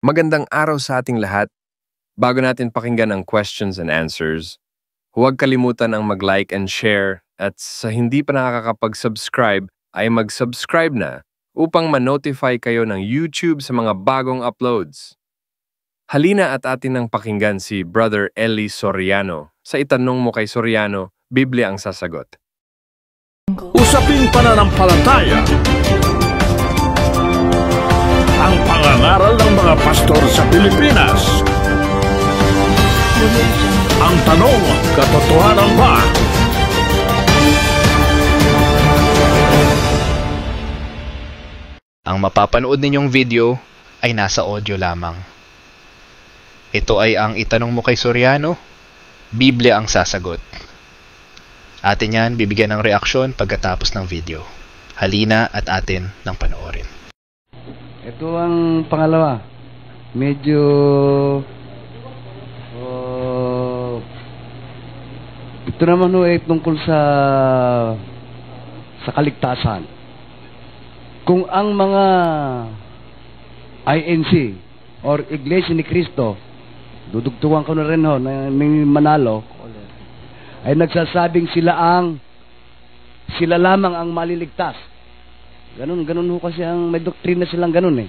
Magandang araw sa ating lahat. Bago natin pakinggan ang questions and answers, huwag kalimutan ang mag-like and share at sa hindi pa nakakapag-subscribe ay mag-subscribe na upang ma-notify kayo ng YouTube sa mga bagong uploads. Halina at atin ang pakinggan si Brother Eli Soriano. Sa itanong mo kay Soriano, Biblia ang sasagot. Usaping pananampalataya. Ang pangangaral ng mga pastor sa Pilipinas. Ang tanong, katotohanan ba? Ang mapapanood ninyong video ay nasa audio lamang. Ito ay ang itanong mo kay Soriano, Biblia ang sasagot. Atin yan bibigyan ng reaksyon pagkatapos ng video. Halina at atin ng panoorin. Ito ang pangalawa. Medyo ito naman ay tungkol sa kaligtasan. Kung ang mga INC or Iglesia ni Cristo, dudugtungan ko na rin ho na may Manalo, ay nagsasabing sila lamang ang maliligtas. Ganun ho kasi ang may doktrina silang ganun eh.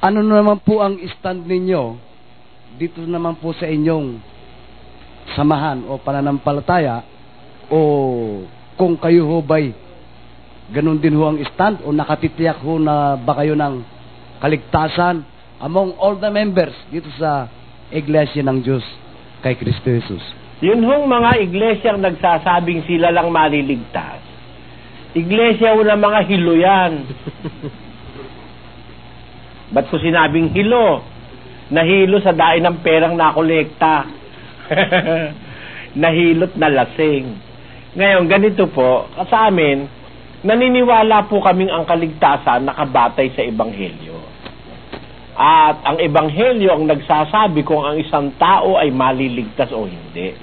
Ano naman po ang stand ninyo dito naman po sa inyong samahan o pananampalataya, o kung kayo ho ba'y ganun din ho ang stand o nakatitiyak ho na ba kayo ng kaligtasan among all the members dito sa Iglesia ng Diyos kay Kristo Jesus? Yun hong mga iglesyang nagsasabing sila lang maliligtas. Iglesia ho ng mga hilo yan. Ba't ko sinabing hilo? Nahilo sa dain ng perang nakolekta. Nahilot na lasing. Ngayon, ganito po, sa amin, naniniwala po kaming ang kaligtasan nakabatay sa Ebanghelyo. At ang Ebanghelyo ang nagsasabi kung ang isang tao ay maliligtas o hindi.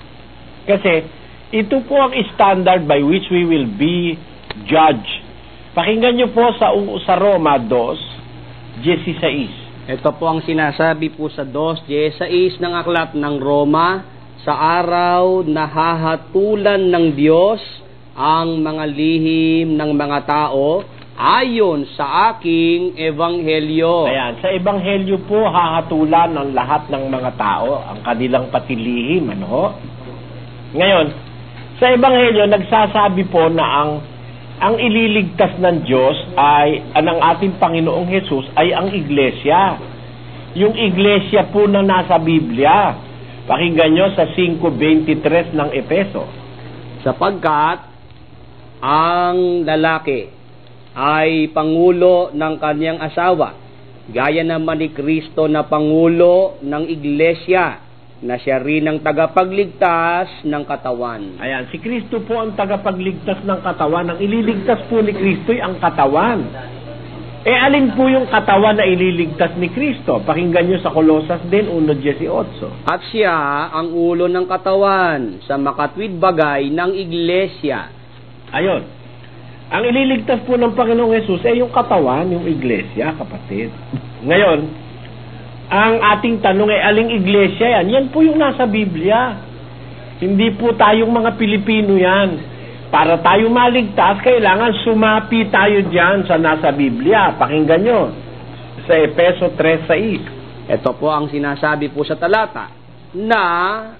Kasi ito po ang standard by which we will be judged. Pakinggan niyo po sa Roma 2:16. Ito po ang sinasabi po sa 2:16 ng aklat ng Roma, sa araw na hahatulan ng Diyos ang mga lihim ng mga tao ayon sa aking ebanghelyo. Ayan, sa ebanghelyo po hahatulan ng lahat ng mga tao ang kanilang patilihim, ano? Ngayon, sa ebanghelyo nagsasabi po na ang ililigtas ng Diyos ay ng ating Panginoong Hesus ay ang iglesia. Yung iglesia po na nasa Biblia. Pakinggan nyo sa 5:23 ng Efeso. Sapagkat ang lalaki ay pangulo ng kanyang asawa, gaya naman ni Kristo na pangulo ng iglesia, na siya rin ang tagapagligtas ng katawan. Ayan, si Kristo po ang tagapagligtas ng katawan. Ang ililigtas po ni Kristo ay ang katawan. Alin po yung katawan na ililigtas ni Kristo? Pakinggan nyo sa Colosas din, 1:18. At siya ang ulo ng katawan sa makatwid bagay ng iglesia. Ayon. Ang ililigtas po ng Panginoong Hesus ay yung katawan, yung iglesia, kapatid. Ngayon, ang ating tanong ay aling iglesia yan? Yan po yung nasa Biblia. Hindi po tayong mga Pilipino yan. Para tayo maligtas, kailangan sumapi tayo dyan sa nasa Biblia. Pakinggan nyo sa Efeso 3:6. Ito po ang sinasabi po sa talata, na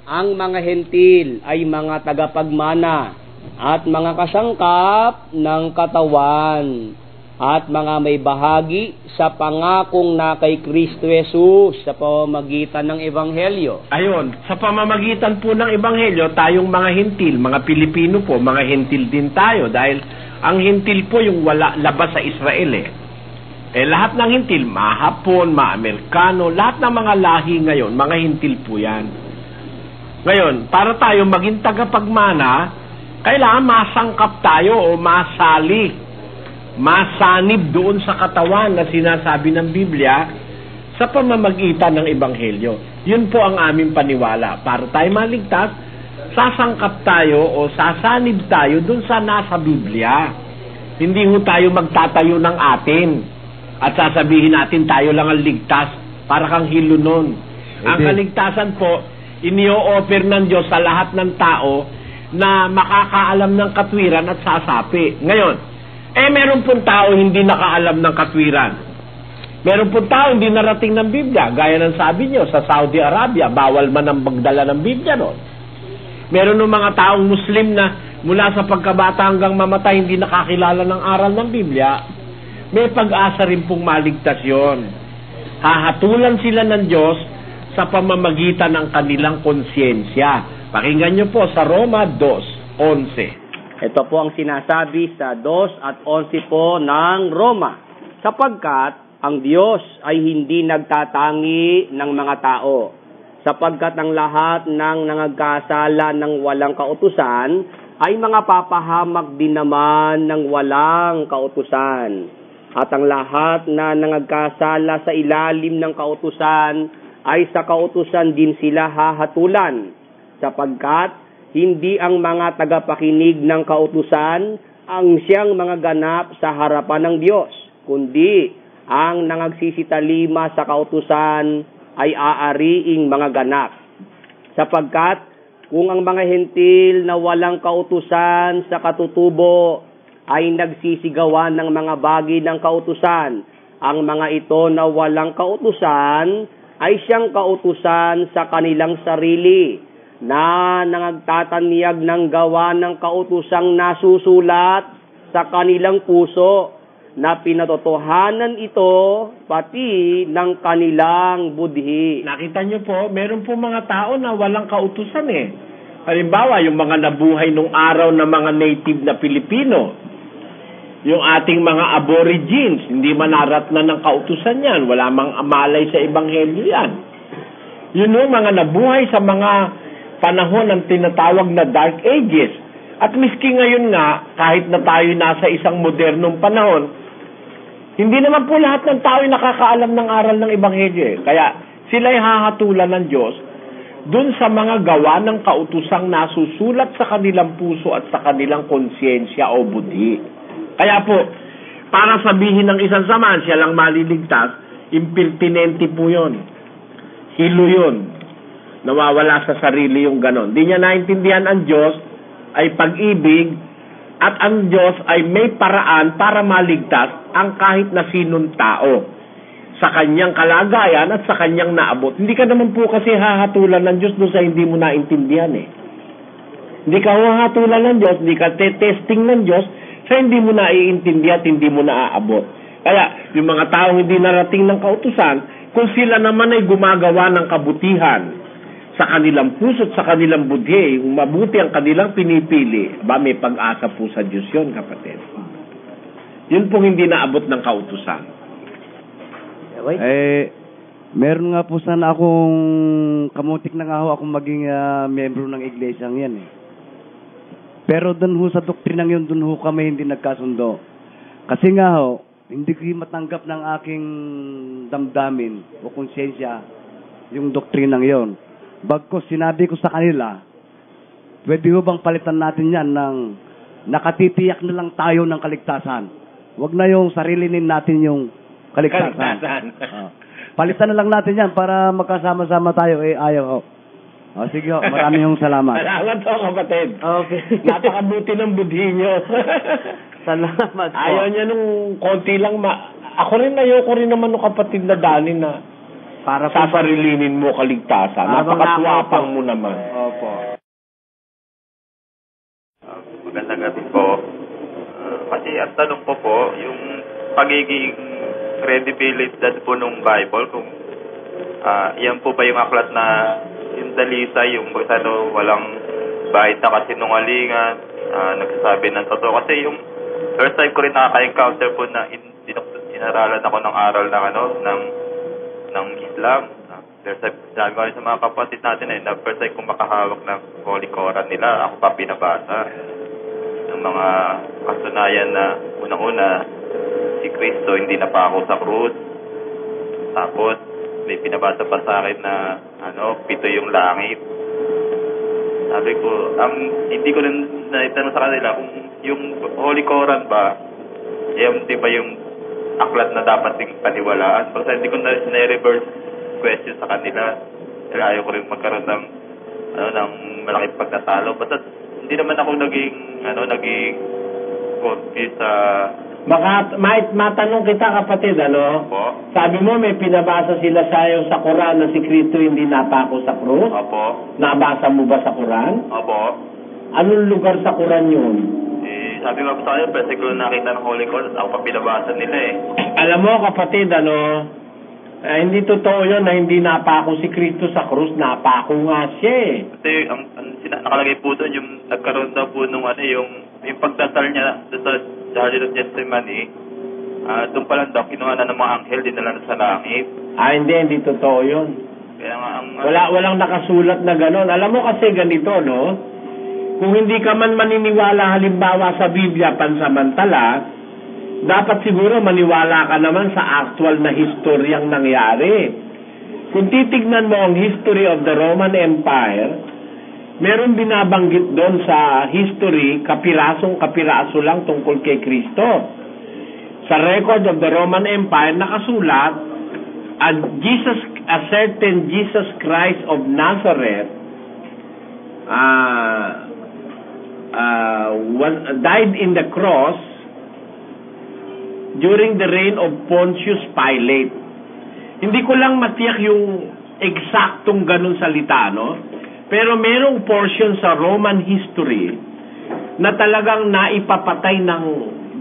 ang mga hentil ay mga tagapagmana at mga kasangkap ng katawan at mga may bahagi sa pangakong na kay Kristo Jesus sa pamamagitan ng Ebanghelyo. Ayon, sa pamamagitan po ng Ebanghelyo, tayong mga hentil, mga Pilipino po, mga hentil din tayo dahil ang hentil po yung wala labas sa Israel eh. Lahat ng hentil, ma-Hapon, ma-Amerikano, lahat ng mga lahi ngayon, mga hentil po yan. Ngayon, para tayo maging tagapagmana, kailangan masangkap tayo o masali, masanib doon sa katawan na sinasabi ng Biblia sa pamamagitan ng Ebanghelyo. Yun po ang aming paniwala. Para tayo maligtas, sasangkap tayo o sasanib tayo doon sa nasa Biblia. Hindi ho tayo magtatayo ng atin. At sasabihin natin tayo lang ang ligtas, para kang hilo nun. Ang Hindi. kaligtasan po, inio-offer ng Diyos sa lahat ng tao na makakaalam ng katwiran at sasapi. Ngayon, meron pong tao hindi nakaalam ng katwiran. Meron pong tao hindi narating ng Biblia. Gaya ng sabi nyo, sa Saudi Arabia, bawal man ang magdala ng Biblia noon. Meron ng mga taong Muslim na mula sa pagkabata hanggang mamatay hindi nakakilala ng aral ng Biblia. May pag-asa rin pong maligtas yun. Hahatulan sila ng Diyos sa pamamagitan ng kanilang konsyensya. Pakinggan nyo po sa Roma 2:11. Ito po ang sinasabi sa 2 at 11 po ng Roma. Sapagkat ang Diyos ay hindi nagtatangi ng mga tao. Sapagkat ang lahat ng nangagkasala ng walang kautusan ay mga papahamak din naman ng walang kautusan. At ang lahat na nangagkasala sa ilalim ng kautusan ay sa kautusan din sila hahatulan. Sapagkat hindi ang mga tagapakinig ng kautusan ang siyang mga ganap sa harapan ng Diyos, kundi ang nangagsisitalima sa kautusan ay aariing mga ganap. Sapagkat kung ang mga hentil na walang kautusan sa katutubo ay nagsisigawan ng mga bagay ng kautusan, ang mga ito na walang kautusan ay siyang kautusan sa kanilang sarili, na nangagtatanyag ng gawa ng kautusang nasusulat sa kanilang puso, na pinatotohanan ito pati ng kanilang budhi. Nakita nyo po, meron po mga tao na walang kautusan eh. Halimbawa, yung mga nabuhay nung araw na mga native na Pilipino, yung ating mga aborigines, hindi manarat na ng kautusan yan. Wala mang amalay sa ebanghelyo yan. Yun yung mga nabuhay sa mga panahon ng tinatawag na Dark Ages. At miski ngayon nga, kahit na tayo nasa isang modernong panahon, hindi naman po lahat ng tao nakakaalam ng aral ng ebanghelyo eh. Kaya sila'y hahatulan ng Diyos dun sa mga gawa ng kautusang nasusulat sa kanilang puso at sa kanilang konsyensya o budhi. Kaya po, para sabihin ng isang samaan, siya lang maliligtas, impertinente po yun. Hilo yun. Nawawala sa sarili yung ganon. Di niya naintindihan ang Diyos ay pag-ibig at ang Diyos ay may paraan para maligtas ang kahit na sinong tao sa kanyang kalagayan at sa kanyang naabot. Hindi ka naman po kasi hahatulan ng Diyos doon sa hindi mo naintindihan eh. Hindi ka hahatulan ng Diyos, hindi ka testing ng Diyos sa hindi mo naiintindihan at hindi mo naaabot. Kaya yung mga taong hindi narating ng kautusan, kung sila naman ay gumagawa ng kabutihan sa kanilang puso at sa kanilang budhi, yung mabuti ang kanilang pinipili, may pag-asa po sa Diyos yun, kapatid. Yun pong hindi naabot ng kautusan. Meron nga po sana akong kamutik na nga ho akong maging membro ng iglesyang yan eh. Pero dun ho sa doktrinang yun, dun ho kami hindi nagkasundo. Kasi nga ho, hindi ko matanggap ng aking damdamin o konsyensya yung doktrinang yon. Bagkus sinabi ko sa kanila, pwede ho bang palitan natin yan ng nakatitiyak na lang tayo ng kaligtasan. Huwag na yung sarilinin natin yung kaligtasan. Palitan na lang natin yan para magkasama-sama tayo. Ayaw ho. Sige ho, maraming salamat. Salamat ho, kapatid. Okay. Napakabuti ng budhi nyo. Salamat po. Ayaw niya nung konti lang ako rin ayoko rin naman nung kapatid na Dani na Para po sasarilinin mo kaligtasan. Napakatuwapang mo naman. Opo. Magandang gabi po. Kasi ang tanong po yung pagiging credibility po ng Bible, kung yan po ba yung aklat na yung dalisay, yung walang bahid na kasinungalingan, nagsasabi ng totoo. Kasi yung first time ko rin nakaka-encounter po na inaralan ako ng aral ng Islam. First time, sabi ko sa mga kapatid natin na first time kong makahawak ng Holy Quran nila, ako pa pinabasa ng mga kasunayan na unang-una, si Kristo hindi na pa ako sa krus. Tapos, may pinabasa pa sa akin na, 7 yung langit. Sabi ko, hindi ko rin naitanong sa kanila kung yung Holy Quran ba, di ba yung aklat na dapat ding paniwalaan. Basta hindi ko na-reverse question sa kanila. Kaya ayaw ko rin magkaroon ng malaking pagtatalo. Basta hindi naman ako naging confused sa... Baka matanong kita, kapatid, Opo. Sabi mo may pinabasa sila sa'yo sa Quran na si Kristo hindi napako sa krus? Opo. Nabasa mo ba sa Quran? Opo. Anong lugar sa Quran yun? Sabi nga po sa kanya, siguro nakita ng Holy Court at ako pa pinabasa nila eh. Alam mo, kapatid, hindi totoo yun na hindi napako si Kristo sa krus. Napako nga siya eh. Kasi nakalagay po doon yung nagkaroon daw po nung yung pagdasal niya sa Garden of Gethsemane, doon pa lang daw kinuha na ng mga anghel, dinala na sa langit. Hindi totoo yun. Kaya nga walang nakasulat na gano'n. Alam mo kasi ganito, no? Kung hindi ka man maniniwala halimbawa sa Biblia pansamantala, dapat siguro maniwala ka naman sa actual na historyang nangyari. Kung titignan mo ang history of the Roman Empire, meron binabanggit doon sa history, kapiraso lang tungkol kay Kristo. Sa record of the Roman Empire, nakasulat, a certain Jesus Christ of Nazareth died in the cross during the reign of Pontius Pilate. Hindi ko lang matiyak yung eksaktong ganun salita, no? Pero merong portion sa Roman history na talagang naipapatay ng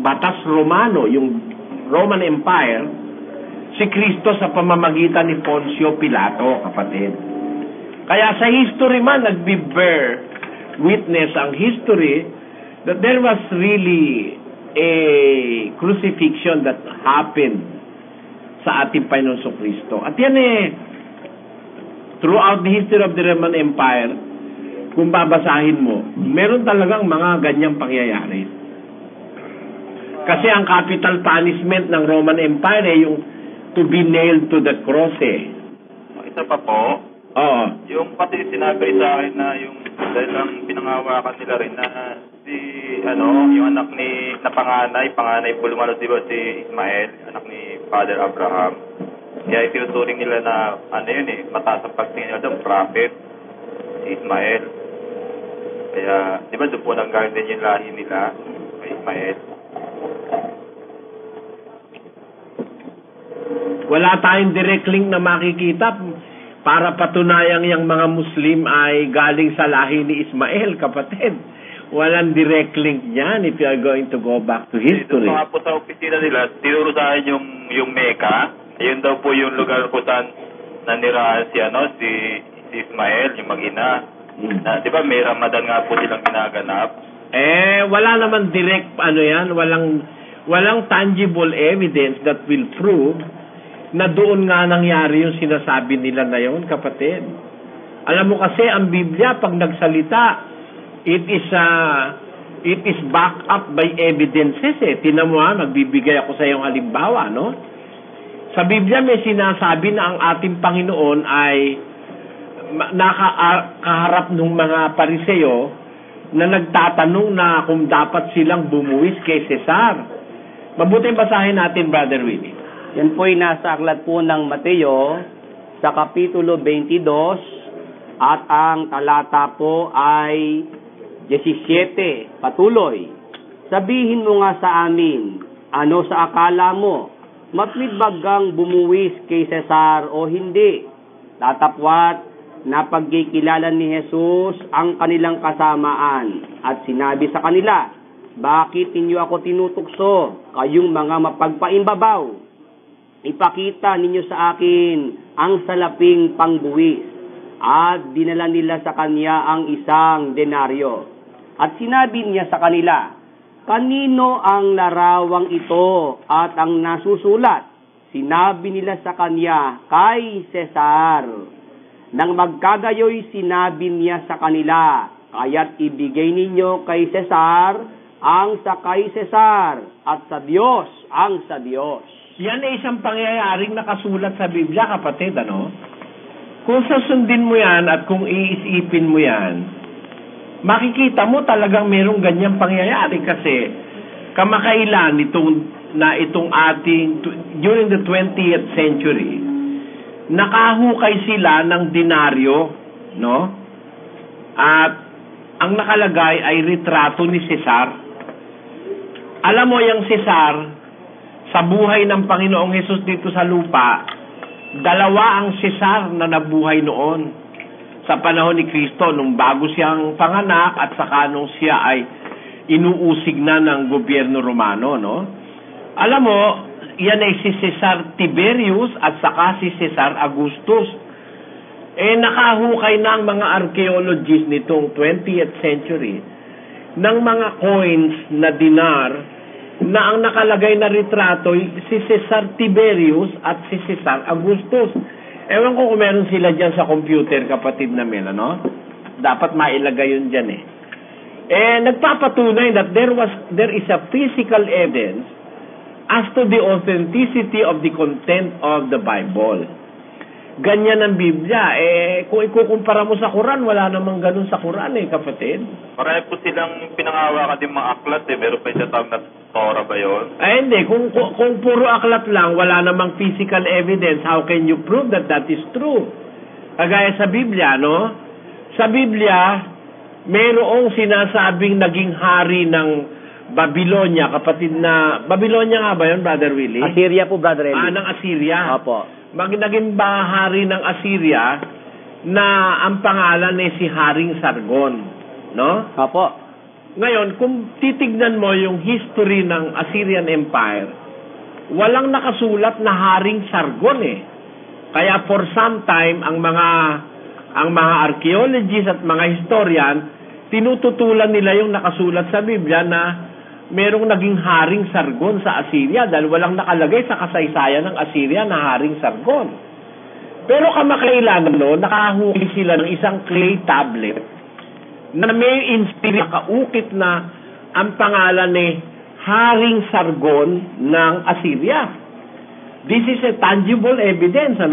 batas Romano, yung Roman Empire, si Kristo sa pamamagitan ni Poncio Pilato, kapatid. Kaya sa history man, nagbe-bear witness ang history that there was really a crucifixion that happened sa ating Panginoon Kristo. At yan throughout the history of the Roman Empire, kung babasahin mo, meron talagang mga ganyang pangyayari. Kasi ang capital punishment ng Roman Empire yung to be nailed to the cross Isa pa po, Oo. yung pati sinabi sa akin na yung dahil lang pinangawakan nila rin na yung anak ni panganay po lumalo, di ba, si Ismael, anak ni Father Abraham. Kaya itinuturing nila na mataas ang pagtingin nila doon, prophet, si Ismael. Kaya, di ba, doon po nanggaling din yung lahi nila, kay Ismael. Wala tayong direct link na makikita para patunayang yung mga Muslim ay galing sa lahi ni Ismael, kapatid. Walang direct link niyan if you are going to go back to history. Ito nga po sa opisina nila, tinuro sa akin yung Mecca. Ayun daw po yung lugar kung saan nanirahan si Ismael, yung mag-ina. Di ba may Ramadan nga po silang ginaganap? Wala naman direct, walang tangible evidence that will prove na doon nga nangyari yung sinasabi nila na yun, kapatid. Alam mo kasi, ang Biblia, pag nagsalita, it is backed up by evidences Tinan mo magbibigay ako sa iyong halimbawa, no? Sa Biblia may sinasabi na ang ating Panginoon ay nakaharap ng mga Pariseo na nagtatanong na kung dapat silang bumuwis kay Cesar. Mabuti basahin natin, Brother Willie. Yan po'y nasa aklat po ng Mateo sa Kapitulo 22 at ang talata po ay 17. Patuloy. Sabihin mo nga sa amin, ano sa akala mo? Matwid bagang bumuwis kay Cesar o hindi? Tatapwat na pagkikilala ni Jesus ang kanilang kasamaan at sinabi sa kanila, bakit ninyo ako tinutukso, kayong mga mapagpaimbabaw? Ipakita ninyo sa akin ang salaping pangbuwis. At dinala nila sa kanya ang isang denaryo. At sinabi niya sa kanila, kanino ang larawang ito at ang nasusulat? Sinabi nila sa kanya, kay Cesar. Nang magkagayoy, sinabi niya sa kanila, kaya't ibigay ninyo kay Cesar ang sa kay Cesar at sa Diyos ang sa Diyos. Yan ay isang pangyayaring nakasulat sa Biblia, kapatid, Kung susundin mo yan at kung iisipin mo yan, makikita mo talagang merong ganyang pangyayari kasi kamakailan na itong during the 20th century, nakahukay sila ng denaryo, no? At ang nakalagay ay retrato ni Cesar. Alam mo, yung Cesar, sa buhay ng Panginoong Hesus dito sa lupa, dalawa ang Cesar na nabuhay noon sa panahon ni Kristo, nung bago siyang panganak at saka nung siya ay inuusig na ng gobyerno Romano, no? Alam mo, yan ay si Cesar Tiberius at saka si Cesar Augustus. Nakahukay na ang mga archaeologists nitong 20th century ng mga coins na dinar na ang nakalagay na retrato si Cesar Tiberius at si Cesar Augustus. Ewan ko kung meron sila dyan sa computer, kapatid na Mel, ano? Dapat mailagay yun dyan eh. Nagpapatunay that there is a physical evidence as to the authenticity of the content of the Bible. Ganyan ang Biblia. Kung ikukumpara mo sa Quran, wala namang ganun sa Quran kapatid. Marami po silang pinangawakan din mga aklat Meron pa yung tatawag na Torah ba yun? Hindi. Kung puro aklat lang, wala namang physical evidence. How can you prove that that is true? Kagaya sa Biblia, no? Sa Biblia, mayroong sinasabing naging hari ng Babylonia, kapatid na... Babylonia nga ba yun, Brother Willie? Assyria po, Brother Eli. Ng Assyria. Opo. Naging bahari ng Assyria na ang pangalan ay si Haring Sargon. No? Opo. Ngayon, kung titignan mo yung history ng Assyrian Empire, walang nakasulat na Haring Sargon Kaya for some time, ang mga archaeologists at mga historian, tinututulan nila yung nakasulat sa Biblia na merong naging Haring Sargon sa Assyria dahil walang nakalagay sa kasaysayan ng Assyria na Haring Sargon. Pero kamakailan nakahukay sila ng isang clay tablet na may kaukit na ang pangalan ni Haring Sargon ng Assyria. This is a tangible evidence, na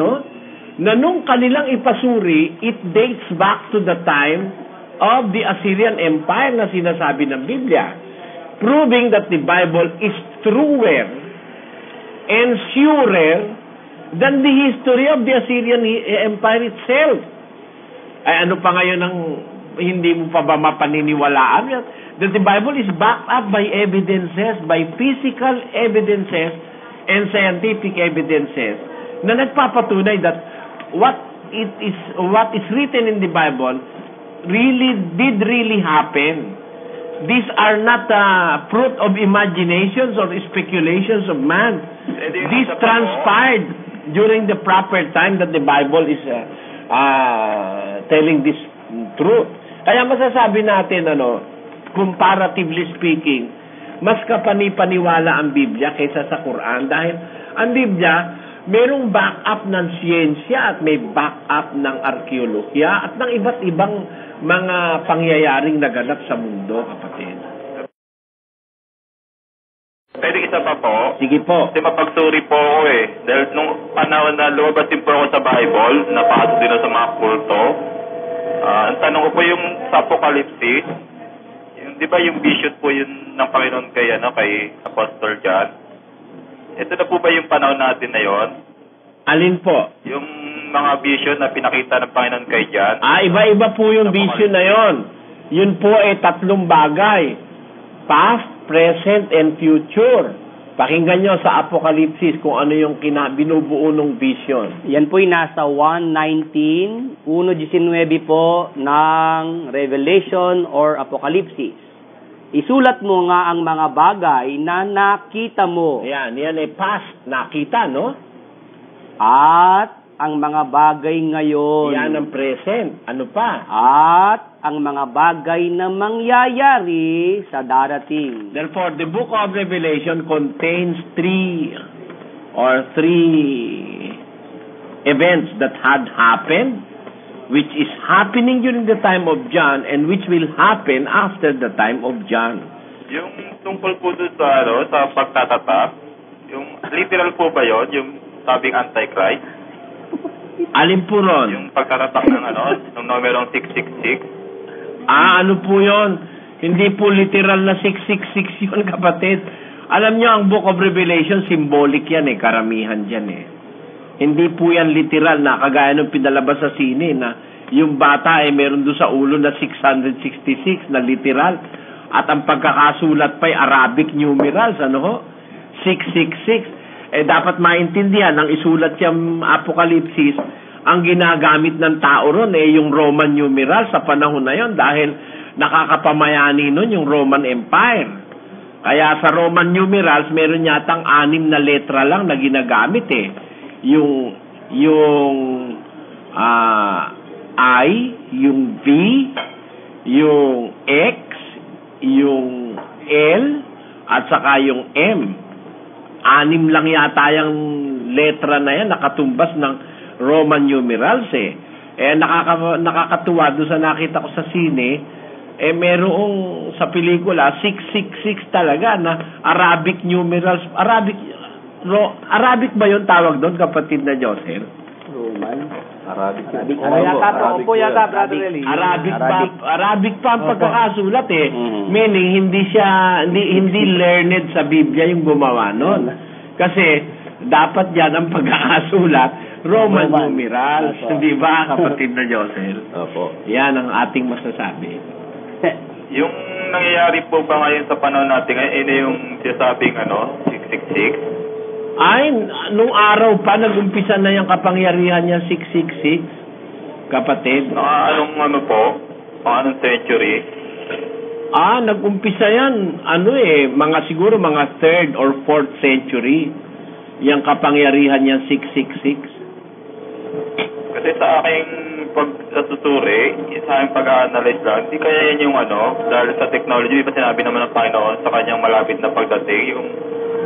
nung kanilang ipasuri, it dates back to the time of the Assyrian Empire na sinasabi ng Biblia, proving that the Bible is truer and surer than the history of the Assyrian Empire itself. Ay ano pa ngayon ang hindi mo pa ba mapaniniwalaan? That the Bible is backed up by evidences, by physical evidences and scientific evidences na nagpapatunay that what is written in the Bible did really happen. These are not fruit of imaginations or speculations of man. This transpired during the proper time that the Bible is telling this truth. Kaya masasabi natin, comparatively speaking, mas kapani-paniwala ang Biblia kaysa sa Quran dahil ang Biblia merong backup ng siyensya at may backup ng arkeolohiya at ng iba't ibang mga pangyayaring naganap sa mundo, kapatid. Pwede isa pa po? Sige po. Kasi mapagsuri po ako Dahil nung panahon na lumabas din po ako sa Bible, napasok din ako sa mga kulto. Ang tanong ko po yung sa Apocalypse, di ba yung vision po yun ng Panginoon kay Apostle John? Ito na po ba yung panahon natin na yon? Alin po? Yung mga vision na pinakita ng Panginoon kay John. Iba-iba po yung vision na yon. Yun po ay 3 bagay. Past, present, and future. Pakinggan nyo sa Apokalipsis kung ano yung binubuo ng vision. Yan po'y nasa 1:19, 1:19 po ng Revelation or Apokalipsis. Isulat mo nga ang mga bagay na nakita mo. Yan ay past, nakita, no? At ang mga bagay ngayon. Yan ang present. Ano pa? At ang mga bagay na mangyayari sa darating. Therefore, the book of Revelation contains 3 events that had happened, which is happening during the time of John and which will happen after the time of John. Yung tungkol po doon sa pagtatatak, yung literal po ba yun? Yung sabing Antichrist? Alin po ron? Yung pagtatatak ng ng numerong 666? Ano po yun? Hindi po literal na 666 yun, kapatid. Alam nyo, ang Book of Revelation, symbolic yan karamihan dyan Hindi po yan literal na kagaya ng pinalabas sa sine na yung bata meron doon sa ulo na 666 na literal. At ang pagkakasulat pa ay Arabic numerals, 666. Dapat maintindihan, ang isulat yung Apokalipsis, ang ginagamit ng tao ron yung Roman numerals sa panahon na yon dahil nakakapamayani nun yung Roman Empire. Kaya sa Roman numerals, meron yatang 6 na letra lang na ginagamit Yung I, yung V, yung X, yung L, at saka yung M. 6 lang yata yung letra na yan, nakatumbas ng Roman numerals nakakatuwa doon sa nakita ko sa sine, merong sa pelikula, 666 talaga na Arabic numerals. Arabic ba yung tawag doon, kapatid na Josel? Roman. Arabic. Arabic pa ang pagkakasulat Meaning hindi learned sa Biblia yung gumawa noon. Kasi dapat yan ang pagkakasulat Roman numerals, di ba, kapatid na Josel? Opo. Yan ang ating masasabi. Yung nangyayari po ba ngayon sa panahon natin ngayon, yung sinasabing 666? Ay, nung araw pa, nag-umpisa na yung kapangyarihan niya 666, kapatid. Anong century? Nag-umpisa yan, siguro mga 3rd or 4th century, yung kapangyarihan niya 666. Kasi sa aking pagsusuri, sa aking pag-analyze lang, hindi kaya yan yung dahil sa technology, pa sinabi naman ng Panginoon sa kanyang malapit na pagdating, yung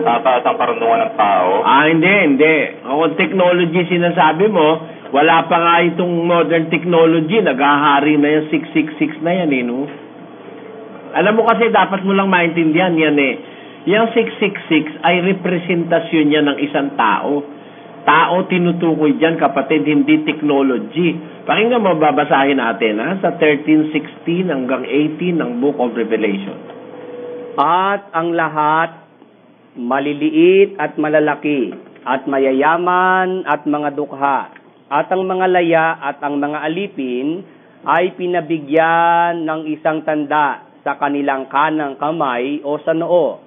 tataas ang karunungan ng tao. Hindi. Kung technology sinasabi mo, wala pa nga itong modern technology, naghahari na yung 666 na yan Alam mo kasi, dapat mo lang maintindihan yan Yung 666 ay representasyon niya ng isang tao. Tao tinutukoy dyan, kapatid, hindi technology. Pakinggan mo, babasahin natin sa 13:16 hanggang 18 ng Book of Revelation. At ang lahat, maliliit at malalaki, at mayayaman at mga dukha, at ang mga laya at ang mga alipin, ay pinabigyan ng isang tanda sa kanilang kanang kamay o sa noo,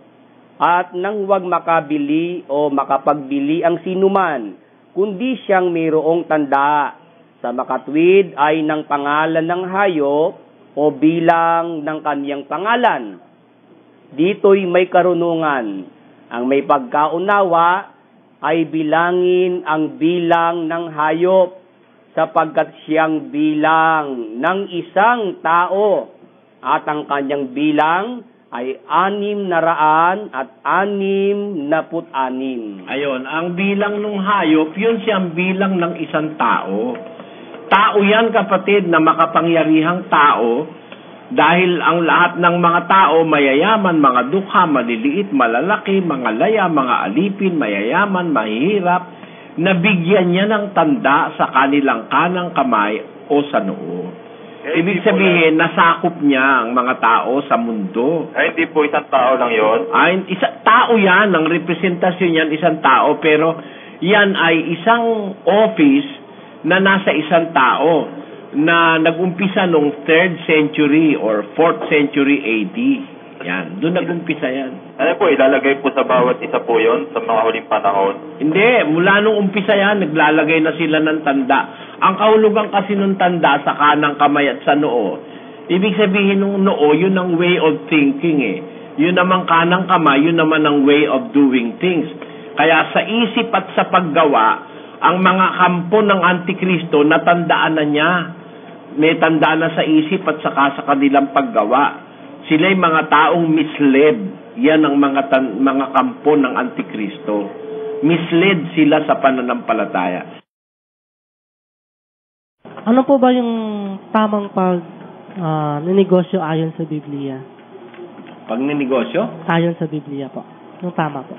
at nang huwag makabili o makapagbili ang sinuman, kundi siyang mayroong tanda sa makatwid ay ng pangalan ng hayop o bilang ng kaniyang pangalan. Dito'y may karunungan. Ang may pagkaunawa ay bilangin ang bilang ng hayop, sapagkat siyang bilang ng isang tao, at ang kanyang bilang ay 666. Ayon, ang bilang ng hayop, yun siyang bilang ng isang tao. Tao yan, kapatid, na makapangyarihang tao, dahil ang lahat ng mga tao, mayayaman, mga dukha, maliliit, malalaki, mga laya, mga alipin, mayayaman, mahihirap, nabigyan niya ng tanda sa kanilang kanang kamay o sa noo. Ibig sabihin, nasakop niya ang mga tao sa mundo. Ay, hindi po isang tao lang yon. Tao yan, ang representasyon yan, isang tao, pero yan ay isang office na nasa isang tao na nag-umpisa nung 3rd century or 4th century AD. Yan, doon nag-umpisa yan. Ano po, ilalagay po sa bawat isa po yon sa mga huling panahon? Hindi, mula nung umpisa yan, naglalagay na sila ng tanda. Ang kahulugan kasi ng tanda sa kanang kamay at sa noo, ibig sabihin ng noo, yun ang way of thinking Yun naman kanang kamay, yun naman ang way of doing things. Kaya sa isip at sa paggawa, ang mga kampo ng Antikristo, natandaan na niya. May tanda na sa isip at saka sa kanilang paggawa. Sila'y mga taong misled. Yan ang mga kampo ng Antikristo. Misled sila sa pananampalataya. Ano po ba yung tamang ninegosyo ayon sa Biblia? Pagninegosyo? Ayon sa Biblia po. Yung tama po.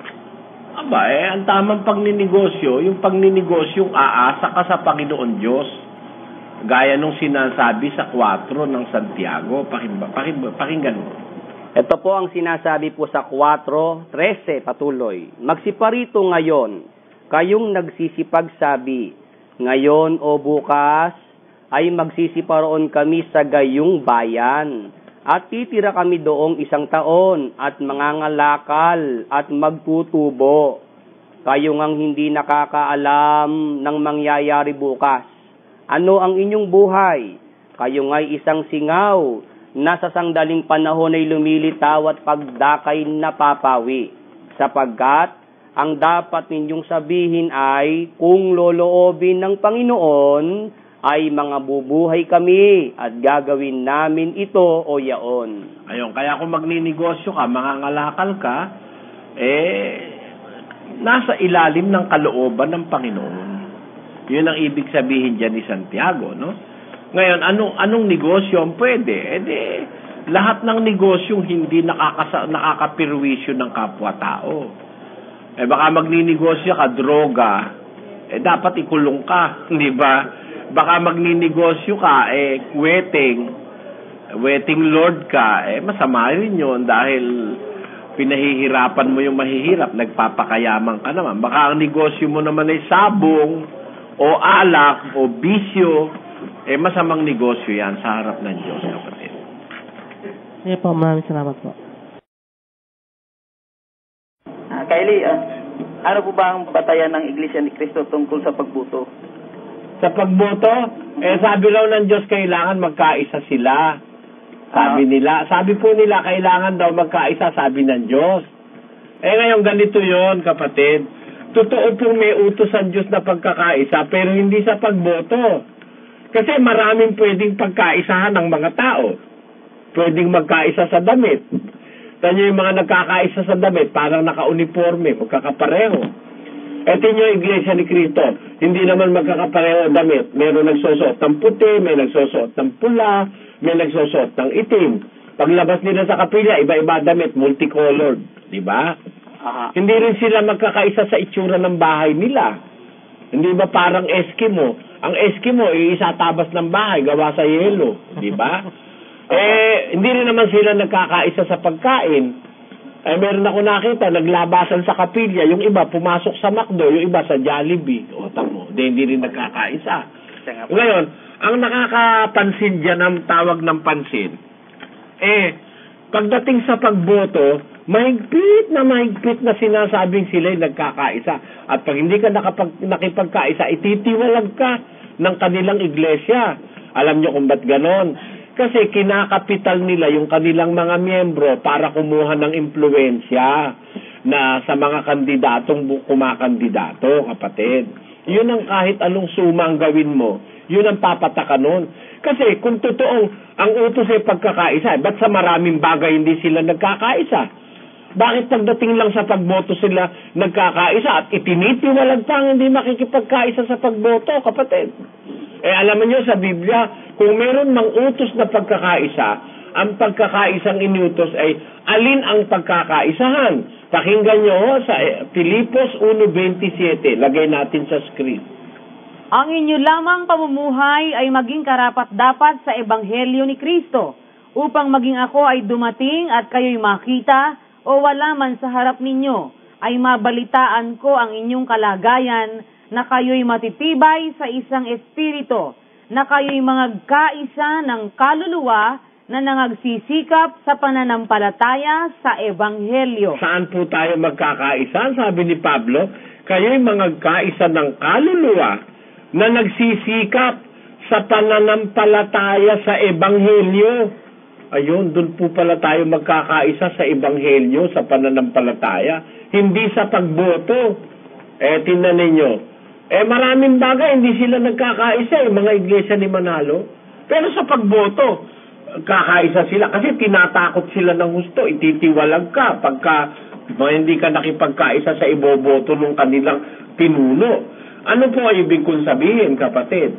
Ang tamang pagninegosyo, yung pagninegosyo, aasa ka sa Panginoon Diyos. Gaya nung sinasabi sa 4 ng Santiago. Pakinggan mo. Ito po ang sinasabi po sa 4:13, patuloy. Magsiparito ngayon, kayong nagsisipagsabi, ngayon o bukas ay magsisiparoon kami sa gayong bayan, at titira kami doong 1 taon, at mangangalakal at magtutubo. Kayo ngang hindi nakakaalam ng mangyayari bukas. Ano ang inyong buhay? Kayo nga'y isang singaw, na sa sangdaling panahon ay lumilitaw at pagdakay napapawi. Sapagkat ang dapat ninyong sabihin ay, kung loloobin ng Panginoon, ay mga bubuhay kami at gagawin namin ito o yaon. Ayun, kaya kung magninegosyo ka, mangangalakal ka, nasa ilalim ng kalooban ng Panginoon. Yun ang ibig sabihin dyan ni Santiago, no? Ngayon, anong negosyo ang pwede? Lahat ng negosyong hindi nakakapirwisyo ng kapwa-tao. Baka magninegosyo ka, droga, dapat ikulong ka, di ba? Baka magninegosyo ka, wedding lord ka, masama rin yun dahil pinahihirapan mo yung mahihirap, nagpapakayaman ka naman. Baka ang negosyo mo naman ay sabong, o alak, o bisyo, masamang negosyo yan sa harap ng Diyos, kapatid. Sige po, maraming salamat po. Kylie, ano po ba ang batayan ng Iglesia ni Cristo tungkol sa pagboto? Sa pagboto, sabi raw ng Diyos, kailangan magkaisa sila. Sabi po nila, kailangan daw magkaisa, sabi ng Diyos. Ngayon, ganito yon, kapatid. Totoo pong may utos ang Diyos na pagkakaisa, pero hindi sa pagboto. Kasi maraming pwedeng pagkaisahan ng mga tao. Pwedeng magkaisa sa damit. Tanyo yung mga nagkakaisa sa damit, parang naka-uniforme, magkakapareho. Ito yung Iglesia ni Cristo, hindi naman magkakapareho ang damit. Meron nagsusuot ng puti, may nagsusuot ng pula, may nagsusuot ng itim. Paglabas nila sa kapilya, iba-iba damit, multicolored. Diba? Hindi rin sila magkakaisa sa itsura ng bahay nila. Hindi ba parang Eskimo? Ang Eskimo, isa tabas ng bahay, gawa sa yelo. Diba? Hindi rin naman sila nagkakaisa sa pagkain. Meron ako nakita, naglabasan sa kapilya, yung iba pumasok sa McDo, yung iba sa Jollibee. O, tamo, hindi rin nagkakaisa. Ngayon, ang nakakapansin dyan, ang tawag ng pansin, pagdating sa pagboto, mahigpit na sinasabing sila'y nagkakaisa. At pag hindi ka nakipagkaisa, ititiwalag ka ng kanilang iglesia. Alam nyo kung ba't ganon? Kasi kinakapital nila yung kanilang mga miyembro para kumuha ng impluensya na sa mga kandidatong kumakandidato, kapatid. Yun ang kahit anong suma ang gawin mo, yun ang papataka nun. Kasi kung totoong ang utos ay pagkakaisa, ba't sa maraming bagay hindi sila nagkakaisa? Bakit pagdating lang sa pagboto sila nagkakaisa at itinitiwalag pa ang hindi makikipagkaisa sa pagboto, kapatid? Alam niyo sa Biblia, kung meron mang utos na pagkakaisa, ang pagkakaisang inutos ay alin ang pagkakaisahan? Pakinggan nyo sa Filipos 1:27. Lagay natin sa screen. Ang inyo lamang pamumuhay ay maging karapat-dapat sa Ebanghelyo ni Kristo, upang maging ako ay dumating at kayo'y makita o wala man sa harap ninyo, ay mabalitaan ko ang inyong kalagayan, na kayo'y matitibay sa isang espiritu, na kayo'y magkaisa ng kaluluwa na nangagsisikap sa pananampalataya sa Ebanghelyo. Saan po tayo magkakaisa? Sabi ni Pablo, kayo'y magkaisa ng kaluluwa na nagsisikap sa pananampalataya sa Ebanghelyo. Ayun, dun po pala tayo magkakaisa sa Ebanghelyo, sa pananampalataya, hindi sa pagboto. Tingnan ninyo. Maraming bagay, hindi sila nagkakaisa, mga iglesia ni Manalo. Pero sa pagboto, kakaisa sila. Kasi tinatakot sila ng husto, ititiwalag ka pagka hindi ka nakipagkaisa sa iboboto ng kanilang pinuno. Ano po ay ibig kong sabihin, kapatid?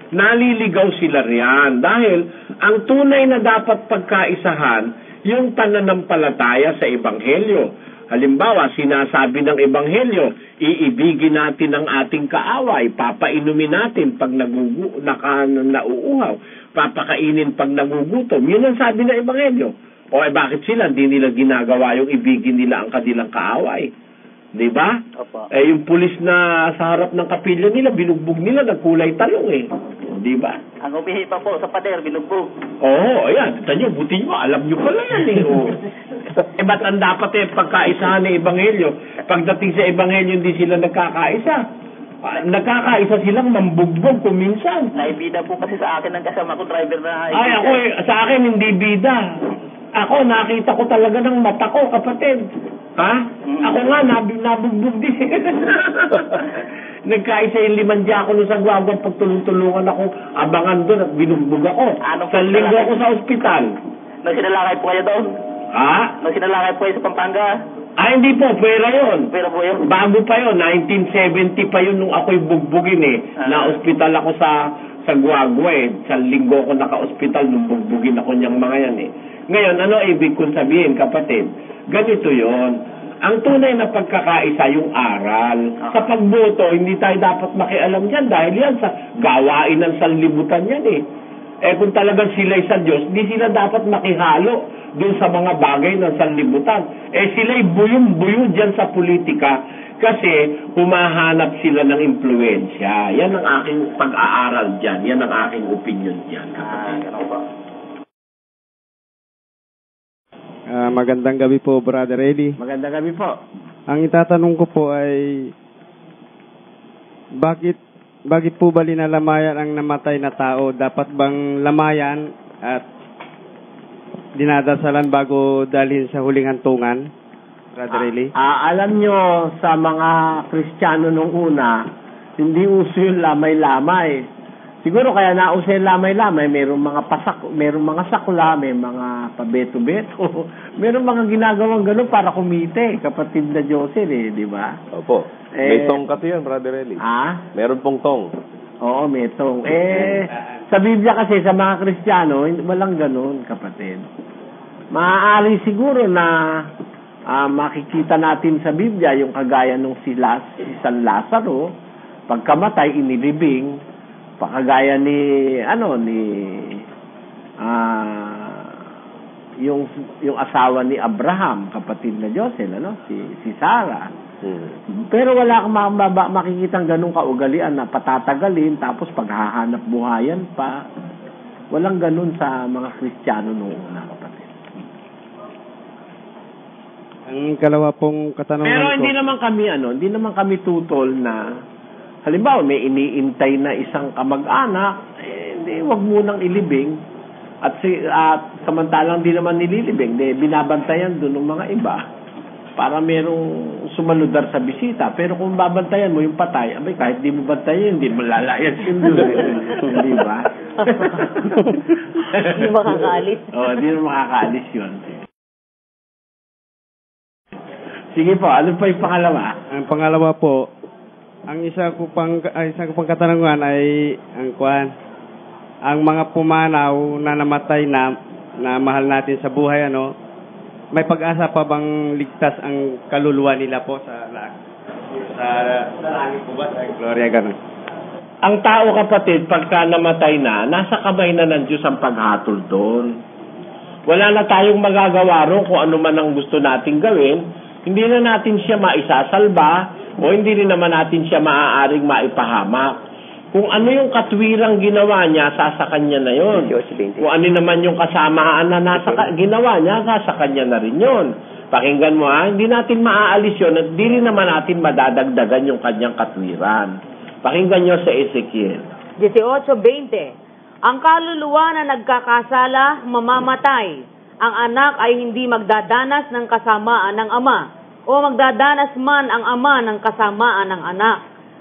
Naliligaw sila riyan. Dahil ang tunay na dapat pagkaisahan, yung pananampalataya sa Ebanghelyo. Halimbawa, sinasabi ng Ebanghelyo, iibigin natin ang ating kaaway, papainumin natin pag nauuhaw, papakainin pag nagugutom. Yun ang sabi ng Ebanghelyo. O bakit sila? Hindi nila ginagawa yung ibigin nila ang kanilang kaaway. Di ba? Opo. Yung pulis na sa harap ng kapilya nila, binugbog nila, nagkulay talong Di ba? Ang umihi pa po sa pader, binugbog. Oo, ayan. Kita nyo, buti nyo. Alam nyo pala yan ba't ang dapat pagkaisahan ng Ebanghelyo? Pagdating sa Ebanghelyo, hindi sila nagkakaisa. Nagkakaisa silang mambugbog kung minsan. Naibida po kasi sa akin ng kasama ko driver na... Ay, ako sa akin hindi bida. Ako, nakita ko talaga ng mata ko, kapatid. Ha? Ako nga, nabugbog din. Nagkaisa yung 5 diakono sa Guaguan, pagtulong-tulungan ako, abangan doon at binugbog ako. Sa linggo ako sa ospital. Nung sinalakay po kayo doon? Ha? Nung sinalakay po kayo sa Pampanga? Hindi po, pwera yun. Pwera po yun? Bago pa yun, 1970 pa yun nung ako'y bugbugin Na-ospital ako sa Guagua Sa linggo ako naka-ospital nung bugbugin ako niyang mga yan Ngayon, ano ibig kong sabihin, kapatid? Ganito yon. Ang tunay na pagkakaisa yung aral. Sa pagboto, hindi tayo dapat makialam dyan dahil yan sa gawain ng sanlibutan yan kung talagang sila'y sa Diyos, hindi sila dapat makihalo dun sa mga bagay ng sanlibutan. Sila'y buyong-buyo dyan sa politika kasi humahanap sila ng impluensya. Yan ang aking pag-aaral dyan. Yan ang aking opinion dyan. Magandang gabi po, Brother Eli. Magandang gabi po. Ang itatanong ko po ay bakit po ba linalamayan ang namatay na tao? Dapat bang lamayan at dinadasalan bago dalhin sa huling hantungan, Brother Eli? Alam nyo, sa mga Kristiyano nung una, hindi uso yung lamay-lamay. Siguro kaya nauso yung lamay-lamay, mayroong mga sakula, may mga pabeto-beto, mayroong mga ginagawang gano'n para kumite, kapatid na Jose, di ba? Opo. May tong kasi yun, Brother Eli. Meron pong tong. Oo, may tong. Sa Biblia kasi, sa mga Kristiyano, walang gano'n, kapatid. Maaari siguro na makikita natin sa Biblia yung kagaya nung si San Lazaro, pagkamatay, inilibing, pakagaya yung asawa ni Abraham, kapatid na Josel, si Sarah. Pero wala kang makikitang ganung kaugalian na patatagalin tapos paghahanap buhayan pa. Walang ganun sa mga Kristiyano noong una, kapatid. Ang kalawa pong katanungan Pero ko. hindi naman kami tutol na halimbawa, may iniintay na isang kamag-anak, wag munang ilibing. At samantalang di naman nililibing, binabantayan doon ng mga iba para merong sumaludar sa bisita. Pero kung babantayan mo yung patay, kahit di mo bantayan, hindi mo lalayas yun doon. Di ba? Hindi makakaalis. Hindi mo makakaalis yun. Sige po, ano pa yung pangalawa? Ang pangalawa po, ang isa ko pang katanungan ay ang mga pumanaw na namatay na mahal natin sa buhay, may pag-asa pa bang ligtas ang kaluluwa nila po sa langit po ba, sa gloria, ganun? Ang tao, kapatid, pagka namatay na, nasa kamay na ng Diyos ang paghatol doon. Wala na tayong magagawa ron kung ano man ang gusto nating gawin. Hindi na natin siya maisasalba o hindi rin naman natin siya maaaring maipahamak. Kung ano yung katwirang ginawa niya, sa kanya na yun. Kung ano naman yung kasamaan na ginawa niya, sa kanya na rin yun. Pakinggan mo hindi natin maaalis yun at di rin naman natin madadagdagan yung kanyang katwiran. Pakinggan nyo sa Ezekiel 18:20. Ang kaluluwa na nagkakasala, mamamatay. Ang anak ay hindi magdadanas ng kasamaan ng ama, o magdadanas man ang ama ng kasamaan ng anak.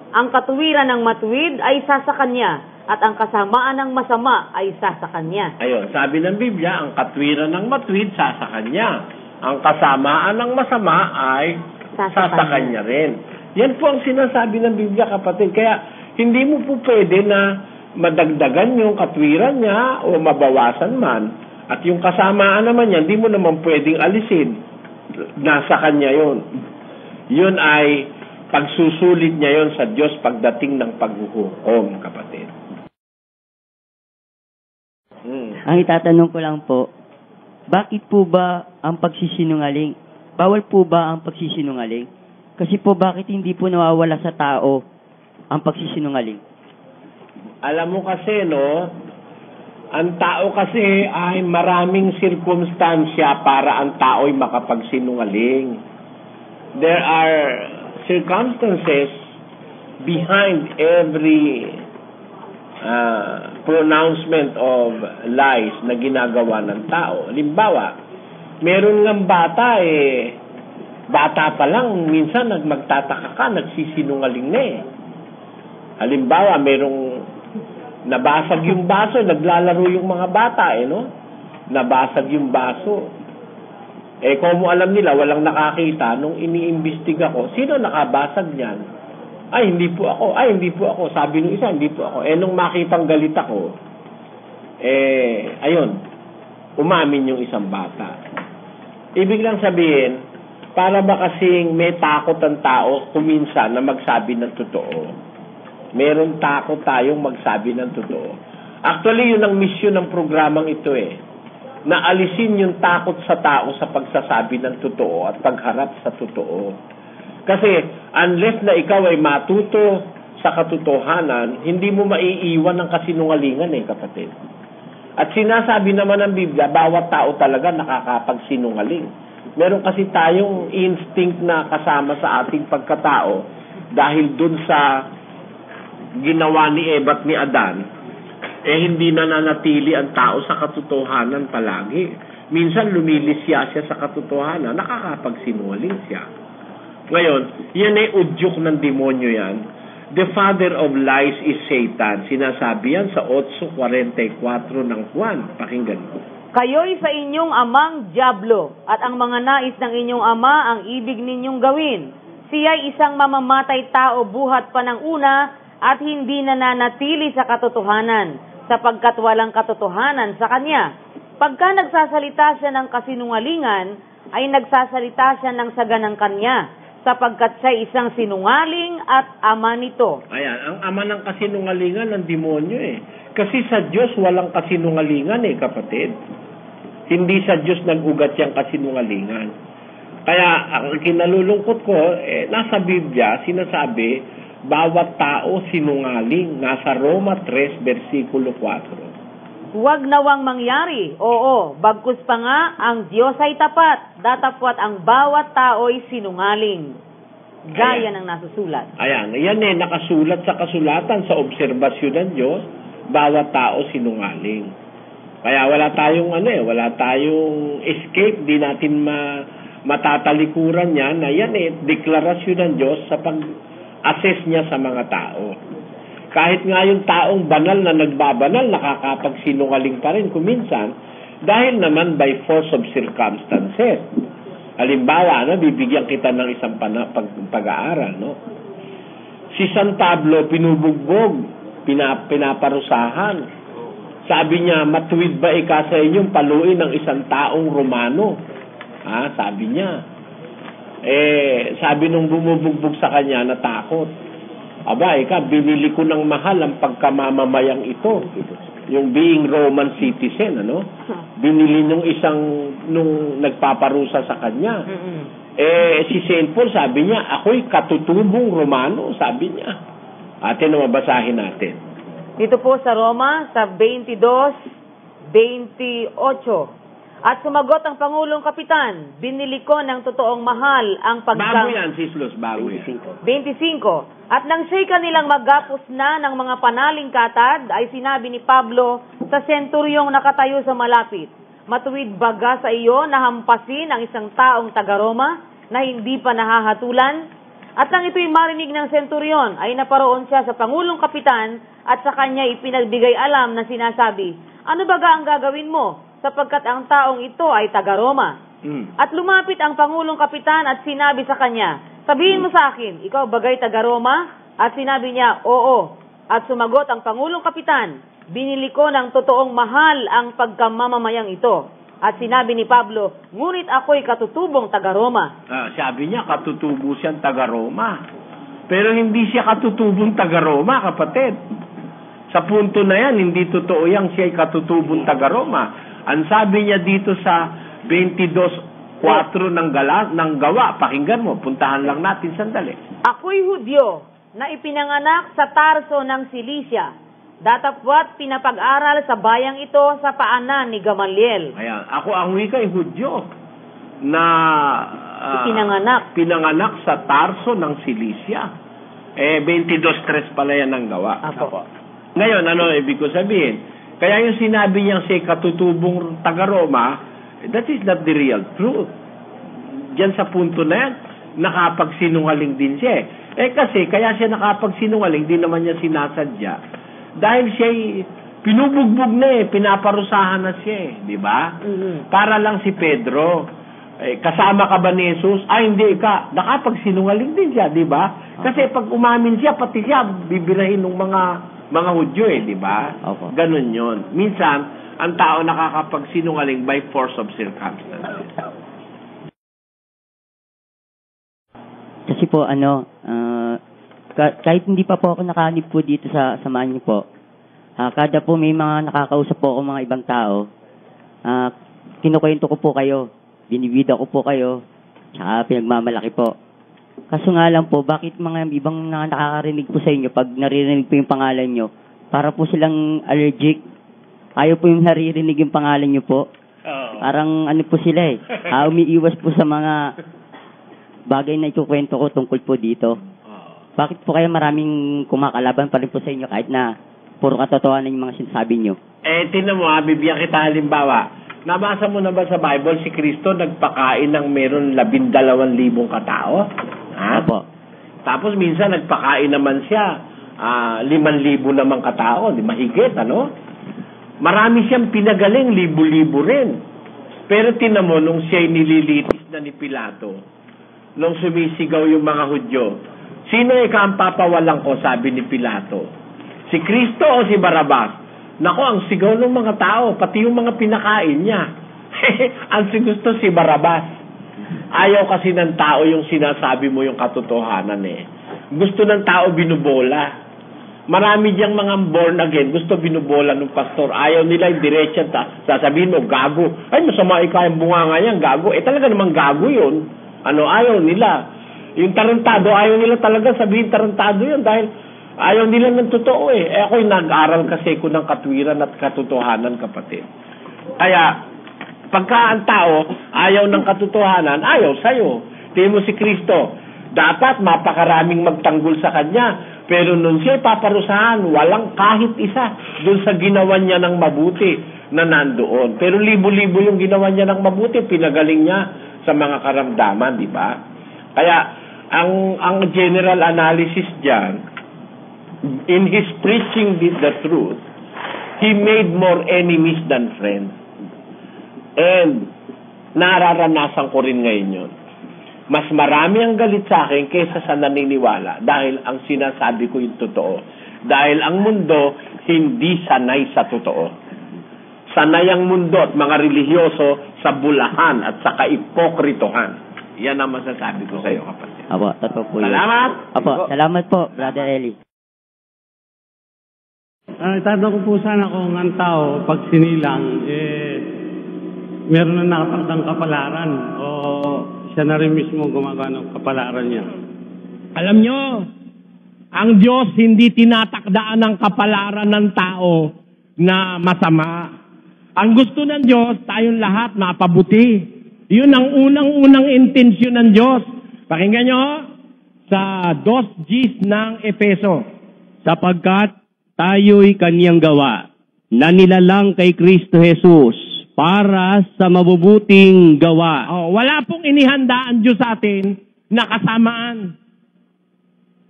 Ang katuwiran ng matuwid ay sa kanya, at ang kasamaan ng masama ay sa kanya. Ayun, sabi ng Biblia, ang katwiran ng matuwid sa kanya. Ang kasamaan ng masama ay sa kanya rin. Yan po ang sinasabi ng Biblia, kapatid. Kaya hindi mo po pwede na madagdagan yung katwiran niya o mabawasan man. At yung kasamaan naman yan, hindi mo naman pwedeng alisin. Nasa kanya yun. Yun ay pagsusulit niya yon sa Diyos pagdating ng paghuhukom, kapatid. Ang itatanong ko lang po, bakit po ba ang pagsisinungaling? Bawal po ba ang pagsisinungaling? Kasi po bakit hindi po nawawala sa tao ang pagsisinungaling? Alam mo kasi, no, ang tao kasi ay maraming sirkumstansya para ang tao ay makapagsinungaling. There are circumstances behind every pronouncement of lies na ginagawa ng tao. Halimbawa, meron ng bata bata pa lang, minsan magtataka ka, nagsisinungaling na eh. Halimbawa, merong nabasag yung baso, naglalaro yung mga bata no? Nabasag yung baso. Kung mo alam nila, walang nakakita, nung iniimbestiga ko, sino nakabasag niyan? Ay, hindi po ako. Ay, hindi po ako. Sabi nung isa, hindi po ako. Nung makitang galit ako, ayun, umamin yung isang bata. Ibig lang sabihin, para ba kasing may takot ang tao kuminsan na magsabi ng totoo? Meron takot tayong magsabi ng totoo. Actually, yun ang mission ng programang ito na alisin yung takot sa tao sa pagsasabi ng totoo at pagharap sa totoo. Kasi unless na ikaw ay matuto sa katotohanan, hindi mo maiiwan ng kasinungalingan kapatid. At sinasabi naman ng Biblia, bawat tao talaga nakakapagsinungaling. Meron kasi tayong instinct na kasama sa ating pagkatao dahil dun sa ginawa ni Eva at ni Adan, hindi na nanatili ang tao sa katotohanan palagi. Minsan lumilisya siya sa katotohanan, nakakapagsinungaling siya. Ngayon, yan ay udyok ng demonyo yan. The father of lies is Satan. Sinasabi yan sa 8:44 ng Juan. Pakinggan mo. Kayo'y sa inyong amang dyablo, at ang mga nais ng inyong ama ang ibig ninyong gawin. Siya'y isang mamamatay tao buhat pa ng una at hindi nananatili sa katotohanan, sapagkat walang katotohanan sa kanya. Pagka nagsasalita siya ng kasinungalingan, ay nagsasalita siya ng saganang kanya, sapagkat siya isang sinungaling at ama nito. Ayan, ang ama ng kasinungalingan ng demonyo Kasi sa Diyos walang kasinungalingan kapatid. Hindi sa Diyos nag-ugat yung kasinungalingan. Kaya ang kinalulungkot ko, nasa Biblia, sinasabi, bawat tao sinungaling. Nasa Roma 3, versikulo 4. Huwag nawang mangyari. Oo, bagkus pa nga, ang Diyos ay tapat. Datapwat ang bawat tao'y sinungaling. Gaya ng nasusulat. Ayan, yan nakasulat sa kasulatan, sa obserbasyon ng Diyos, bawat tao sinungaling. Kaya wala tayong escape, di natin matatalikuran yan, na yan deklarasyon ng Diyos sa pag-assess niya sa mga tao. Kahit nga yung taong banal na nagbabanal, nakakapagsinungaling pa rin kuminsan, dahil naman by force of circumstances. Halimbawa, bibigyan kita ng isang pag-aaral, Si San Pablo, pinubugbog, pinaparusahan. Sabi niya, matuwid ba sa inyong paluin ng isang taong Romano? Sabi niya. Sabi nung bumubugbog sa kanya, natakot. Aba, binili ko ng mahal ang pagkamamamayang ito. Yung being Roman citizen, Binili nung nagpaparusa sa kanya. Si St. Paul, sabi niya, ako'y katutubong Romano, sabi niya. Atin na mabasahin natin. Dito po sa Roma, sa 22:28. At sumagot ang Pangulong Kapitan, binili ko ng totoong mahal ang Bago yan, Sis bago yan. 25. At nang siya'y kanilang magapos na ng mga panaling katad, ay sinabi ni Pablo sa senturyong nakatayo sa malapit, matuwid baga sa iyo na hampasin ang isang taong taga-Roma na hindi pa nahahatulan? At nang ito'y marinig ng senturyon, ay naparoon siya sa Pangulong Kapitan at sa kanya ipinagbigay alam na sinasabi, ano baga ang gagawin mo? Sapagkat ang taong ito ay taga-Roma. At lumapit ang Pangulong Kapitan at sinabi sa kanya, sabihin mo sa akin, ikaw bagay taga-Roma? At sinabi niya, oo. At sumagot ang Pangulong Kapitan, binili ko ng totoong mahal ang pagkamamamayang ito. At sinabi ni Pablo, ngunit ako'y katutubong taga-Roma. Sabi niya, katutubo siyang taga-Roma. Pero hindi siya katutubong taga-Roma, kapatid. Sa punto na yan, hindi totoo yang siya'y katutubong taga-Roma. Ang sabi niya dito sa 22:4 ng Gawa, pakinggan mo, puntahan lang natin sandali. Ako'y Hudyo na ipinanganak sa Tarso ng Cilicia. Datapwat pinapag-aral sa bayang ito sa paanan ni Gamaliel. Ayan, ako ang wika'y Hudyo na pinanganak sa Tarso ng Cilicia. 22:3 pala yan ng Gawa. Apo. Ngayon, ano ibig ko sabihin? Kaya yung sinabi niyang si katutubong taga-Roma, that is not the real truth. Diyan sa punto na yan, nakapagsinungaling din siya. Kasi kaya siya nakapagsinungaling, di naman niya sinasadya. Dahil siya pinubugbog na pinaparusahan na siya di ba? Para lang si Pedro, kasama ka ba ni Jesus? Ay, hindi ka. Nakapagsinungaling din siya, di ba? Kasi pag umamin siya, pati siya bibirahin ng mga Hudyo di ba? Ganun yon. Minsan, ang tao nakakapagsinungaling by force of circumstances. Kasi po, kahit hindi pa po ako nakanib po dito sa samahan niyo po, kada po may mga nakakausap po ako mga ibang tao, kinukwento ko po kayo, binibida ko po kayo, tsaka pinagmamalaki po. Kaso nga lang po, bakit mga ibang nakakarinig po sa inyo, pag naririnig po yung pangalan nyo, para po silang allergic, ayaw po yung naririnig yung pangalan nyo po. Parang ano po sila umiiwas po sa mga bagay na ikukwento ko tungkol po dito. Bakit po kaya maraming kumakalaban pa rin po sa inyo kahit na puro katotohanan yung mga sinasabi nyo? Tingnan mo bibigyan kita halimbawa. Nabasa mo na ba sa Bible si Kristo nagpakain ng meron 12,000 katao? Opo. Tapos minsan nagpakain naman siya 5,000 namang katao, di mahigit, Marami siyang pinagaling, libo-libo rin. Pero tinan mo, nung siya'y nililitis na ni Pilato, nung sumisigaw yung mga Hudyo, sino ang papawalan ko, sabi ni Pilato? Si Kristo o si Barabas? Nako, ang sigaw ng mga tao, pati yung mga pinakain niya. Ang gusto si Barabas. Ayaw kasi ng tao yung sinasabi mo yung katotohanan Gusto ng tao binubola. Marami diyang mga born again, gusto binubola ng pastor. Ayaw nila yung diretso, sasabihin mo, gago. Ay, masama yung bunganga yan, gago. Talaga namang gago yun. Ayaw nila. Yung tarantado, ayaw nila talaga sabihin tarantado yun dahil ayaw nila ng totoo ako'y nag-aral kasi ko ng katwiran at katotohanan, kapatid. Kaya, pagka ang tao ayaw ng katotohanan, ayaw sa'yo. Tingin mo si Kristo, dapat mapakaraming magtanggol sa kanya. Pero nung siya paparusahan, walang kahit isa doon sa ginawa niya ng mabuti na nandoon. Pero libo-libo yung ginawa niya ng mabuti, pinagaling niya sa mga karamdaman, di ba? Kaya, ang general analysis diyan, in his preaching the truth, he made more enemies than friends. And nararanasan ko rin ngayon yun. Mas marami ang galit sa akin kaysa sa naniniwala dahil ang sinasabi ko yung totoo. Dahil ang mundo hindi sanay sa totoo. Sanay ang mundo at mga relihiyoso sa bulahan at sa kaipokritohan. Yan ang masasabi ko sa iyo, kapatid. Apo, totoo po yun. Salamat! Apo, salamat po, Brother Eli. Itanong ko po sana kung ang tao, pag sinilang, meron na nakatangkang kapalaran o siya na rin mismo gumagawa ng kapalaran niya. Alam nyo, ang Diyos hindi tinatakdaan ng kapalaran ng tao na masama. Ang gusto ng Diyos, tayong lahat mapabuti. Yun ang unang-unang intensyon ng Diyos. Pakinggan nyo sa 2:10 ng Efeso. Sapagkat tayo'y kanyang gawa na nilalang kay Kristo Jesus para sa mabubuting gawa. Wala pong inihanda ang Diyos sa atin na kasamaan.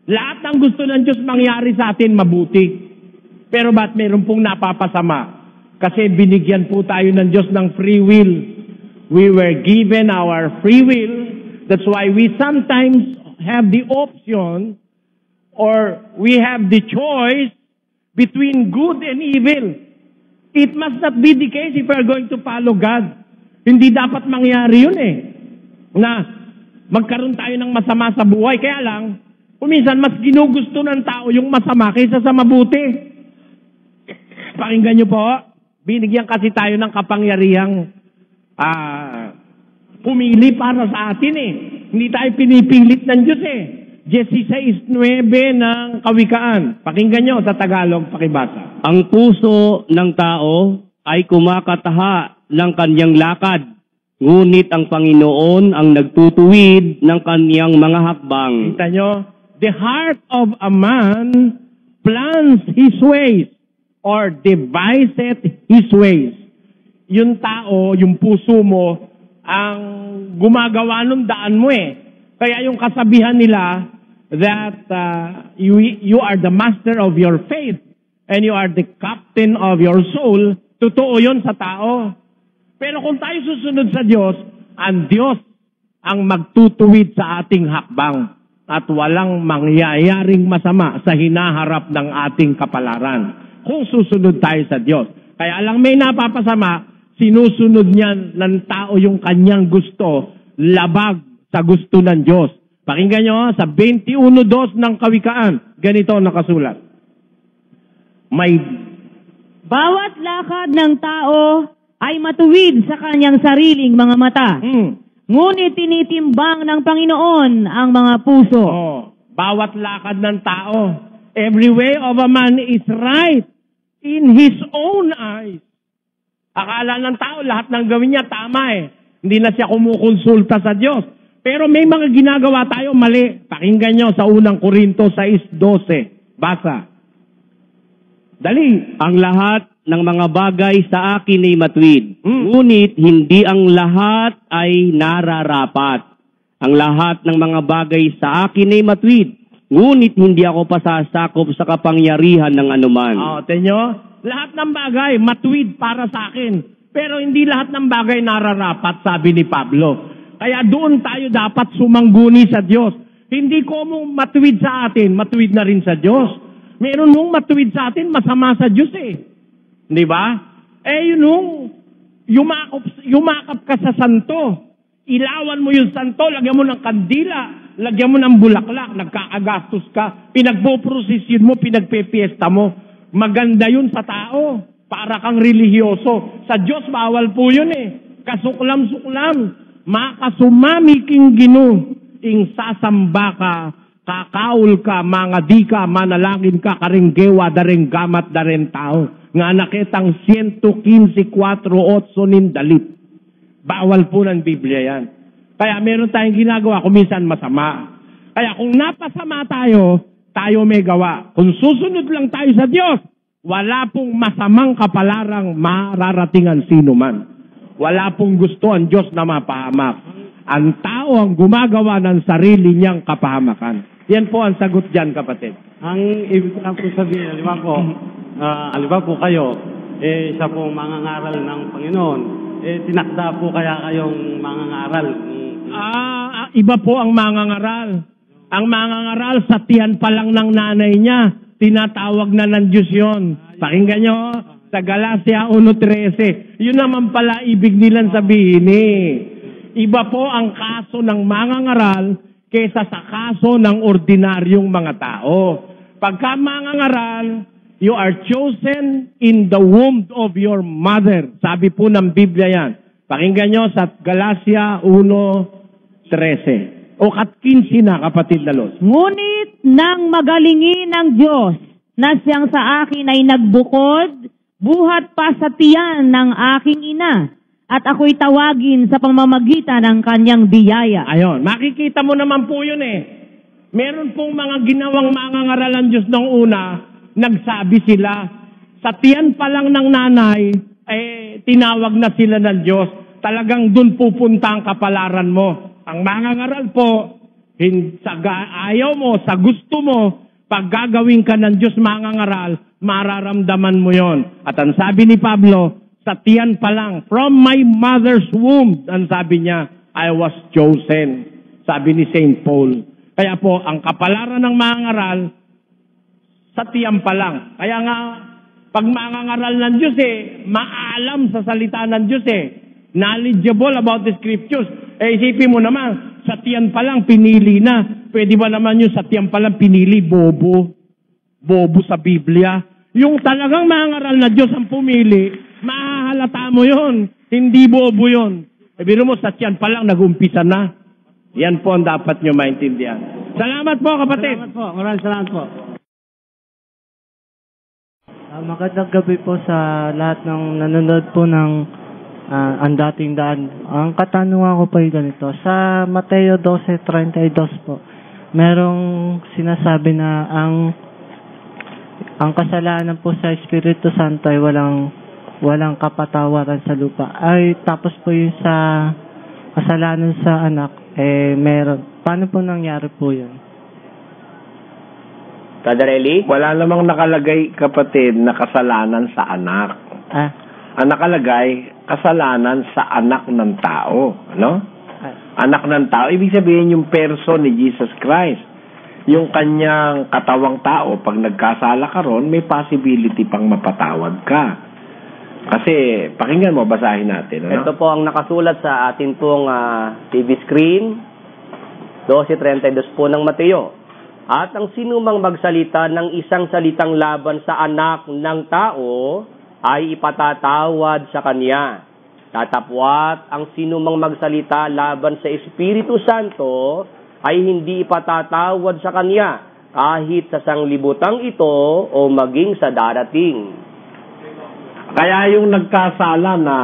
Lahat ng gusto ng Diyos mangyari sa atin mabuti. Pero ba't meron pong napapasama? Kasi binigyan po tayo ng Diyos ng free will. We were given our free will. That's why we sometimes have the option or we have the choice between good and evil. It must not be the case if we are going to follow God. Hindi dapat mangyari yun na magkaroon tayo ng masama sa buhay. Kaya lang, kuminsan mas ginugusto ng tao yung masama kaysa sa mabuti. Pakinggan nyo po, Binigyan kasi tayo ng kapangyarihang pumili para sa atin eh. Hindi tayo pinipilit ng Diyos eh. 16:9 ng Kawikaan. Pakinggan nyo sa Tagalog, pakibasa. Ang puso ng tao ay kumakataha ng kanyang lakad, ngunit ang Panginoon ang nagtutuwid ng kanyang mga hakbang. Kita nyo? The heart of a man plans his ways or deviseth his ways. Yung tao, yung puso mo, ang gumagawa ng daan mo eh. Kaya yung kasabihan nila that you are the master of your faith and you are the captain of your soul, totoo yun sa tao. Pero kung tayo susunod sa Diyos, ang Diyos ang magtutuwid sa ating hakbang at walang mangyayaring masama sa hinaharap ng ating kapalaran kung susunod tayo sa Diyos. Kaya lang may napapasama, sinusunod niyan ng tao yung kanyang gusto, labag sa gusto ng Diyos. Pakinggan nyo, sa 21:2 ng Kawikaan, ganito nakasulat. Bawat lakad ng tao ay matuwid sa kanyang sariling mga mata. Ngunit tinitimbang ng Panginoon ang mga puso. Bawat lakad ng tao, every way of a man is right in his own eyes. Akala ng tao, lahat ng gawin niya tama eh. Hindi na siya kumukonsulta sa Diyos. Pero may mga ginagawa tayo mali. Pakinggan nyo sa unang Korinto 6:12. Basa. Dali. Ang lahat ng mga bagay sa akin ay matuwid. Ngunit hindi ang lahat ay nararapat. Ang lahat ng mga bagay sa akin ay matuwid. Ngunit hindi ako pasasakop sa kapangyarihan ng anuman. Tenyo? Lahat ng bagay matuwid para sa akin. Pero hindi lahat ng bagay nararapat, sabi ni Pablo. Kaya doon tayo dapat sumangguni sa Diyos. Hindi ko mong matuwid sa atin, matuwid na rin sa Diyos. Meron mong matuwid sa atin, masama sa Diyos eh. Di ba? Yun nung yumakap ka sa santo. Ilawan mo yung santo, lagyan mo ng kandila, lagyan mo ng bulaklak, nagkakagastos ka, pinagpoprosesyon mo, pinagpepiesta mo. Maganda yun sa tao. Para kang relihiyoso. Sa Diyos, bawal po yun eh. Kasuklam-suklam. Makasumamiking ginu, ing sasamba ka, kakaul ka, mga di ka, manalangin ka, karinggewa, daring gamat, daring tao. Nga nakitang 115:4 nindalit. Bawal po ng Biblia yan. Kaya meron tayong ginagawa kung minsan masama. Kaya kung napasama tayo, tayo may gawa. Kung susunod lang tayo sa Diyos, wala pong masamang kapalarang mararatingan sino man. Wala pong gusto ang Diyos na mapahamak. Ang tao ang gumagawa ng sarili niyang kapahamakan. Yan po ang sagot dyan, kapatid. Ang ibig ko lang po sabihin, aliba po kayo, isa po mangangaral ng Panginoon, tinakda po kaya kayong mangangaral? Iba po ang mangangaral. Ang mangangaral sa tiyan pa lang ng nanay niya, tinatawag na ng Diyos yun. Pakinggan nyo, sa Galacia 1:13. Yun naman pala ibig nilang sabihin eh. Iba po ang kaso ng mangangaral kaysa sa kaso ng ordinaryong mga tao. Pagka mangangaral, you are chosen in the womb of your mother. Sabi po ng Biblia yan. Pakinggan nyo sa Galacia 1:13. O 15 na, kapatid na Los. Ngunit nang magalingin ng Diyos na siyang sa akin ay nagbukod, buhat pa sa tiyan ng aking ina, at ako'y tawagin sa pamamagitan ng kanyang biyaya. Ayon, makikita mo naman po yun eh. Meron pong mga ginawang mangangaralan Diyos nung una, nagsabi sila, sa tiyan pa lang ng nanay, tinawag na sila ng Diyos. Talagang dun pupunta ang kapalaran mo. Ang mangangaral po, sa ayaw mo, sa gusto mo, pag gagawin ka ng Diyos mangangaral, mararamdaman mo yon. At ang sabi ni Pablo, sa tiyan pa lang, from my mother's womb, ang sabi niya, I was chosen. Sabi ni St. Paul. Kaya po, ang kapalaran ng mangangaral, sa tiyan pa lang. Kaya nga, pag mangangaral ng Diyos maalam sa salita ng Diyos knowledgeable about the scriptures. Isipin mo naman, sa tiyan pa lang pinili na. Pwede ba naman yung sa tiyan pa lang pinili, bobo? Bobo sa Biblia. Yung talagang mangaral na Diyos ang pumili, Mahahalata mo yon. Hindi bobo yon. Biro mo, sa tiyan pa lang nag-umpisa na. Yan po ang dapat nyo maintindihan. Salamat po, kapatid. Salamat po. Maraming salamat po. Magandang gabi po sa lahat ng nanonood po ng Ang Dating Daan. Ang katanungan ko po ay ganito. Sa Mateo 12:32 po, merong sinasabi na ang kasalanan po sa Espiritu Santo ay walang kapatawaran sa lupa. Ay tapos po yung sa kasalanan sa anak, meron. Paano po nangyari po yun? Kadareli? Wala namang nakalagay, kapatid, na kasalanan sa anak. Ang nakalagay, kasalanan sa anak ng tao. Ano? Anak ng tao. Ibig sabihin yung person ni Jesus Christ. Yung kanyang katawang tao, pag nagkasala ka ron, may possibility pang mapatawad ka. Kasi, pakinggan mo, basahin natin. Ano? Ito po ang nakasulat sa atin pong TV screen, 12:32 po ng Mateo. At ang sinumang magsalita ng isang salitang laban sa anak ng tao ay ipatatawad sa kanya. Tatapwat ang sinumang magsalita laban sa Espiritu Santo ay hindi ipatatawad sa kanya kahit sa sanglibutang ito o maging sa darating. Kaya yung nagkasala na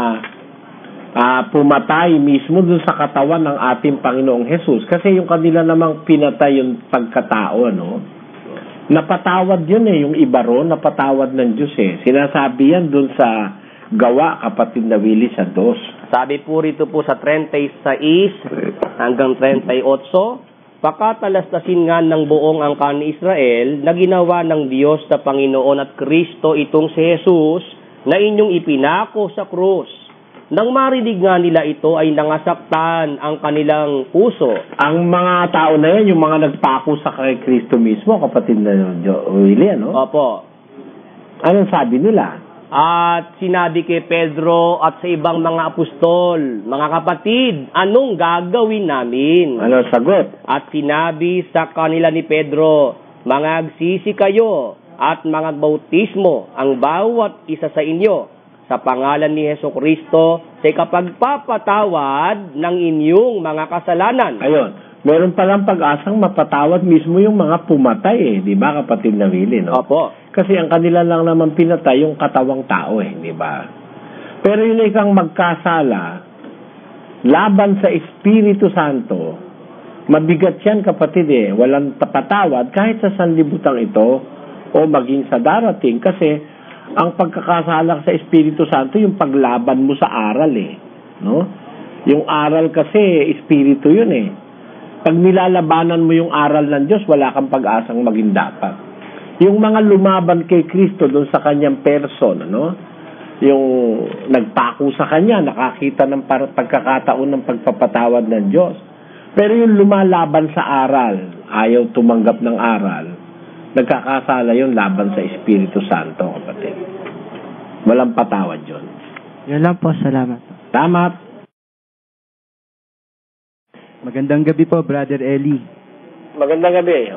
pumatay mismo dun sa katawan ng ating Panginoong Jesus, kasi yung kanila namang pinatay yung pagkatao, ano? Napatawad yun yung iba ron, napatawad ng Diyos Sinasabi yan dun sa Gawa, kapatid na Willie, sa 2. Sabi po rito po sa 36 hanggang 38, pakatalastasin nga ng buong angkan ni Israel na ginawa ng Diyos na Panginoon at Kristo itong si Jesus na inyong ipinako sa krus. Nang marinig nga nila ito ay nangasaktan ang kanilang puso. Ang mga tao na yan, yung mga nagpako sa kay Kristo mismo, kapatid na Willie, ano? Opo. Anong sabi nila? At sinabi kay Pedro at sa ibang mga apostol, mga kapatid, anong gagawin namin? Ano sagot? At sinabi sa kanila ni Pedro, mangagsisi kayo at mangagbautismo ang bawat isa sa inyo sa pangalan ni Hesukristo sa ikapagpapatawad ng inyong mga kasalanan. Ayun. Meron palang pag-asang mapatawad mismo yung mga pumatay di ba, kapatid na Willie, no? Opo. Kasi ang kanila lang naman pinatay yung katawang tao di ba? Pero yun ikang magkasala laban sa Espiritu Santo, mabigat yan, kapatid walang patawad kahit sa sanlibutang ito o maging sa darating, kasi ang pagkakasala sa Espiritu Santo yung paglaban mo sa aral no? Yung aral kasi Espiritu yun Pag nilalabanan mo yung aral ng Diyos, wala kang pag-asang maging dapat. Yung mga lumaban kay Kristo doon sa kanyang person, yung nagpako sa kanya, nakakita ng pagkakataon ng pagpapatawad ng Diyos. Pero yung lumalaban sa aral, ayaw tumanggap ng aral, nagkakasala yun laban sa Espiritu Santo, kapatid. Walang patawad yun. Yan lang po, salamat. Salamat. Magandang gabi po, Brother Eli. Magandang gabi.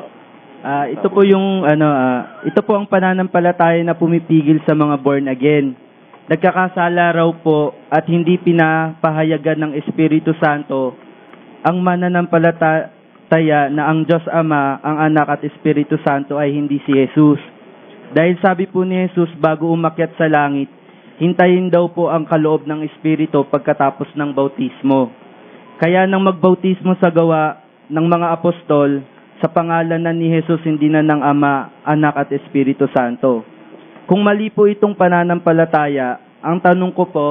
Ito po yung ito po ang pananampalataya na pumipigil sa mga born again. Nagkakasala raw po at hindi pinapahayagan ng Espiritu Santo ang mananampalataya na ang Diyos Ama, ang Anak at Espiritu Santo ay hindi si Jesus. Dahil sabi po ni Jesus bago umakyat sa langit, hintayin daw po ang kaloob ng Espiritu pagkatapos ng bautismo. Kaya nang magbautismo sa gawa ng mga apostol, sa pangalan na ni Jesus, hindi na ng Ama, Anak at Espiritu Santo. Kung mali po itong pananampalataya, ang tanong ko po,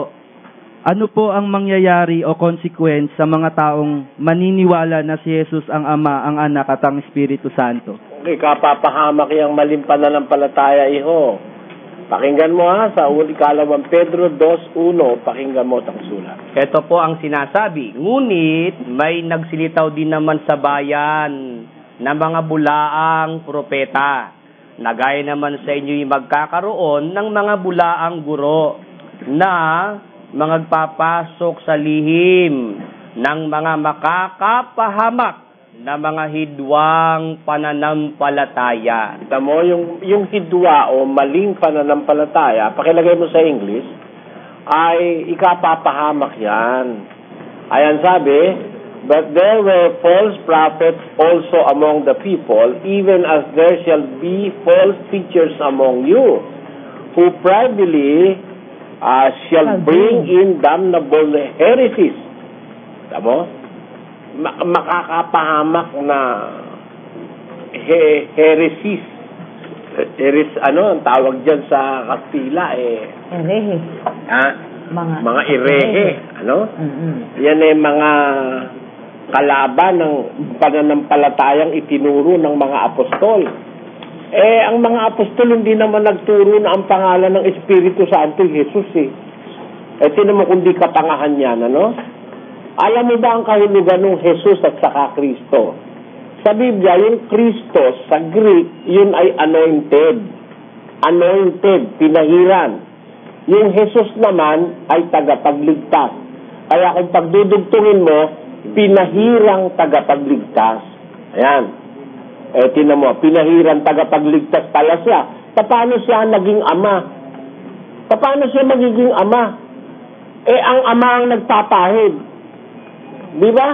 ano po ang mangyayari o consequence sa mga taong maniniwala na si Jesus ang Ama, ang Anak at ang Espiritu Santo? Okay, kapapahamak yung maling pananampalataya, iho. Pakinggan mo sa Ikalawang Pedro 2:1, pakinggan mo ang sulat. Ito po ang sinasabi, ngunit may nagsilitaw din naman sa bayan na mga bulaang propeta. Nagaya naman sa inyo'y magkakaroon ng mga bulaang guro na magpapasok sa lihim ng mga makakapahamak na mga hidwang pananampalataya. Kita mo, yung hidwa o maling pananampalataya, pakilagay mo sa English, ay ikapapahamak yan. Ayan sabi, but there were false prophets also among the people, even as there shall be false teachers among you, who privately shall bring in damnable heresies. Tamo? Makakapahamak na heresies. Ang tawag dyan sa Kastila Erehe. Mga erehe. Yan mga kalaban ng pananampalatayang itinuro ng mga apostol. Ang mga apostol hindi naman nagturo na ang pangalan ng Espiritu Santo Jesus tinan mo kung di kapangahan yan, Alam mo ba ang kahulugan ng Jesus at saka Kristo? Sa Biblia, yung Christos, sa Greek, yun ay anointed. Anointed, pinahiran. Yung Jesus naman ay tagapagligtas. Kaya kung pagdudugtungin mo, pinahirang tagapagligtas. Ayan. Tinan mo, pinahirang tagapagligtas pala siya. Paano siya naging ama? Paano siya magiging ama? Ang ama ang nagpapahid. Di ba?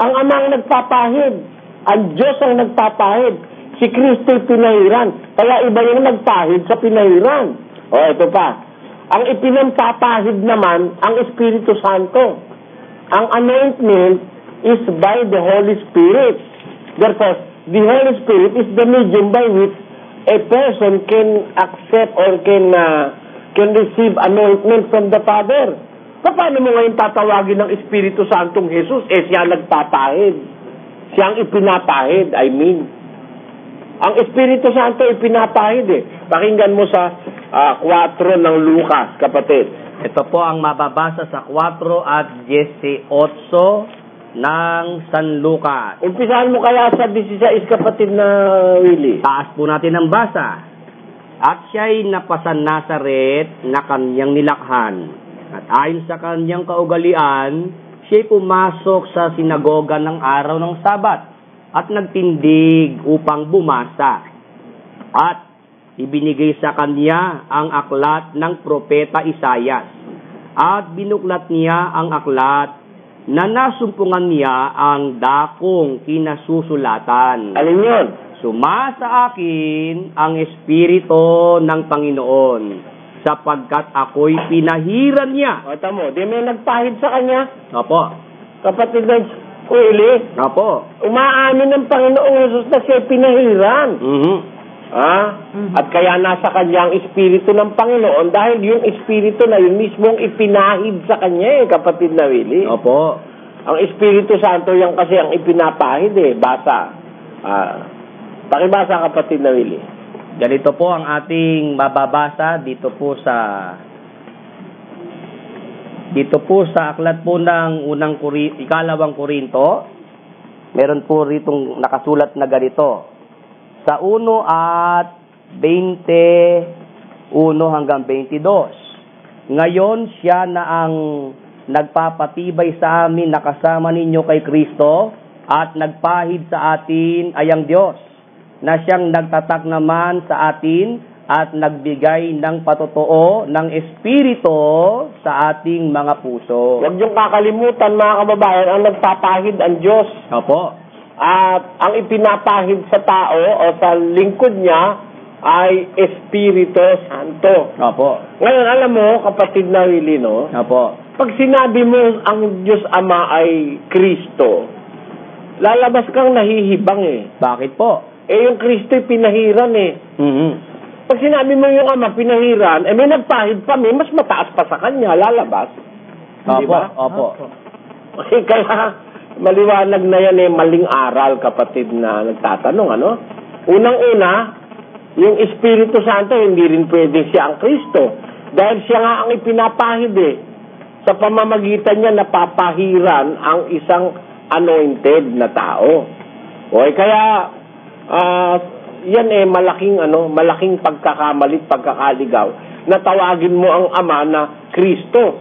Ang ama ang nagpapahid. Ang Diyos ang nagpapahid. Si Kristo pinahiran. Kaya iba yung nagpahid sa pinahiran. Ito pa. Ang ipinampapahid naman, ang Espiritu Santo. Ang anointment is by the Holy Spirit. Therefore, the Holy Spirit is the medium by which a person can accept or can receive anointment from the Father. Paano mo ngayon tatawagin ng Espiritu Santong Jesus? Siya nagpapahid. Siyang ipinapahid, Ang Espiritu Santo ipinapahid Pakinggan mo sa 4 ng Lucas, kapatid. Ito po ang mababasa sa 4 at 18 ng San Lucas. Umpisahan mo kaya sa 16, kapatid na Willie. Taas po natin ang basa. At siya'y napasan Nazaret na kanyang nilakhan. At ayon sa kanyang kaugalian, siya'y pumasok sa sinagoga ng araw ng Sabat at nagtindig upang bumasa. At ibinigay sa kanya ang aklat ng propeta Isayas. At binuklat niya ang aklat na nasumpungan niya ang dakong kinasusulatan. Alin yun? Sumasa akin ang Espiritu ng Panginoon, sapagkat ako'y pinahiran niya. Tamo, di may nagpahid sa kanya? Opo. Kapatid na Willie? Opo. Umaamin ng Panginoong Jesus na siya pinahiran. At kaya nasa kanya ang Espiritu ng Panginoon dahil yung Espiritu na yun mismong ipinahid sa kanya kapatid na Willie. Opo. Ang Espiritu Santo yan kasi ang ipinapahid Basa. Pakibasa kapatid na Willie. Ganito po ang ating mababasa dito po sa aklat po ng ikalawang Korinto. Meron po ritong nakasulat na ganito. Sa 1 at 21 hanggang 22. Ngayon siya na ang nagpapatibay sa amin na kasama ninyo kay Kristo at nagpahid sa atin ay ang Diyos, na siyang nagtatak naman sa atin at nagbigay ng patotoo ng Espiritu sa ating mga puso. Huwag niyong kakalimutan mga kababayan, ang nagpapahid ang Diyos. Opo. At ang ipinapahid sa tao o sa lingkod niya ay Espiritu Santo. Opo. Ngayon, alam mo, kapatid na Willie, Opo. Pag sinabi mo ang Diyos Ama ay Kristo, lalabas kang nahihibang Bakit po? Yung Kristo'y pinahiran Pag sinabi mo yung Ama pinahiran, may nagpahid pa, mas mataas pa sa kanya, lalabas. Opo, diba? opo. Kaya maliwanag na yan maling aral, kapatid na nagtatanong, Unang-una, yung Espiritu Santo, hindi rin pwedeng siya ang Kristo. Dahil siya nga ang ipinapahid Sa pamamagitan niya, napapahiran ang isang anointed na tao. Kaya, yan malaking pagkakamalit, pagkakaligaw, na tawagin mo ang Ama na Kristo,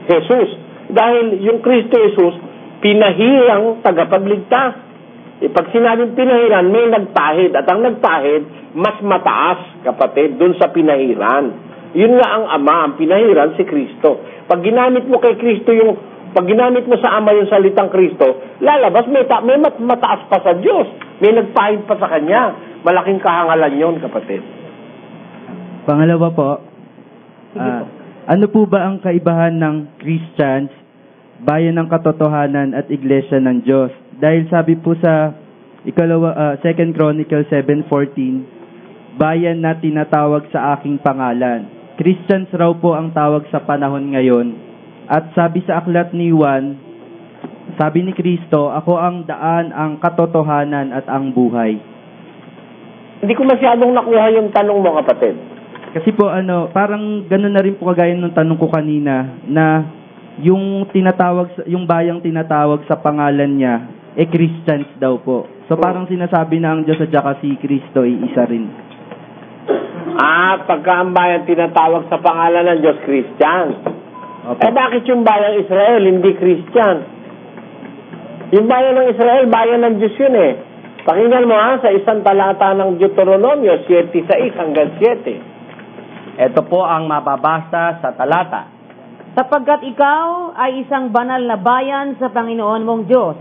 Jesus. Dahil yung Kristo Jesus, pinahirang tagapagligtas. Pag sinabing pinahiran, may nagpahid. At ang nagpahid, mas mataas, kapatid, dun sa pinahiran. Yun nga ang Ama, ang pinahiran si Kristo. Pag ginamit mo kay Kristo pag ginamit mo sa Ama yung salitang Kristo, lalabas, may mataas pa sa Diyos. May nagpahid pa sa Kanya. Malaking kahangalan yon, kapatid. Pangalawa po, ano po ba ang kaibahan ng Christians, bayan ng katotohanan at iglesia ng Diyos? Dahil sabi po sa 2 Chronicles 7:14, bayan na tinatawag sa aking pangalan. Christians raw po ang tawag sa panahon ngayon. At sabi sa aklat ni Juan, sabi ni Kristo, ako ang daan, ang katotohanan at ang buhay. Hindi ko masyadong nakuha yung tanong mo, kapatid. Kasi po parang gano'n na rin po kagaya ng tanong ko kanina na yung bayang tinatawag sa pangalan niya Christians daw po. So parang sinasabi na ang Diyos at saka si Kristo ay isa rin. Pagka ang bayan tinatawag sa pangalan ng Diyos, Christian. Okay. Bakit yung bayang Israel hindi Christian? Yung bayan ng Israel, bayan ng Diyos yun eh. Pakinggan mo sa isang talata ng Deuteronomio 7:6 hanggang 7. Ito po ang mababasa sa talata. Sapagkat ikaw ay isang banal na bayan sa Panginoon mong Diyos.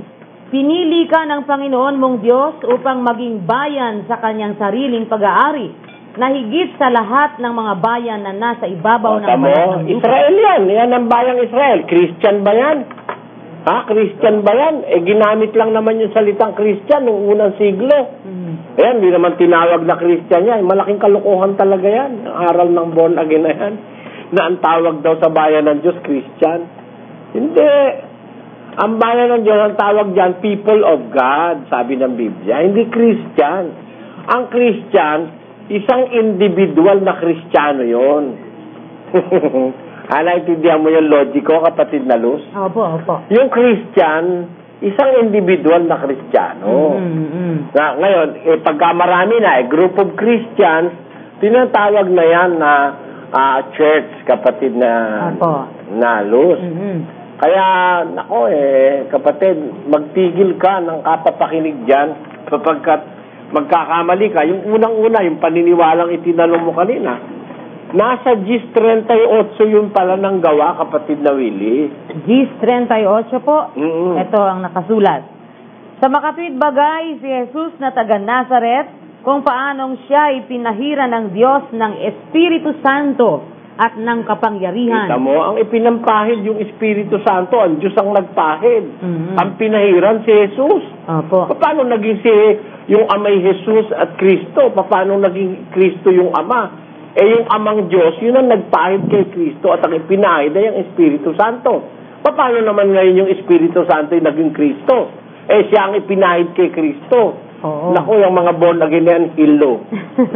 Pinili ka ng Panginoon mong Diyos upang maging bayan sa kanyang sariling pag-aari, na higit sa lahat ng mga bayan na nasa ibabaw ng bayan ng lupa. Israel yan ang bayang Israel. Christian ba yan? Christian ba yan? Ginamit lang naman yung salitang Christian noong unang siglo. Ayan, hindi naman tinawag na Christian yan. Malaking kalokohan talaga yan. Ang aral ng born again na yan. Na ang tawag daw sa bayan ng Diyos, Christian. Hindi. Ang bayan ng Diyos, ang tawag dyan, people of God, sabi ng Biblia. Hindi Christian. Ang Christian, isang individual na Kristiyano yun. Naintindihan mo yung logiko, kapatid na Luz? Opo. Yung Christian, isang individual na Kristiyano. Ngayon, pagka marami na, group of Christians, tinatawag na yan na church, kapatid na Luz. Kaya, kapatid, magtigil ka ng kapapakinig dyan, sapagkat magkakamali ka. Yung unang-una, yung paniniwalang itinanong mo kanina, nasa GIS 38 yun pala ng gawa, kapatid na Willie. GIS 38 po? Ito ang nakasulat. Sa makatwid bagay, si Jesus na taga Nazaret, kung paanong siya ipinahira ng Diyos ng Espiritu Santo at ng kapangyarihan. Kita mo, ang ipinampahid yung Espiritu Santo, ang Diyos ang nagpahid. Ang pinahiran si Jesus. Paano naging yung amay Jesus at Kristo? Paano naging Kristo yung Ama? Yung Amang Diyos, yun ang nagpahid kay Kristo at ang ipinahid ay ang Espiritu Santo. Paano naman ngayon yung Espiritu Santo yung naging Kristo? Siya ang ipinahid kay Kristo. Naku, yung mga born again yan, hilo.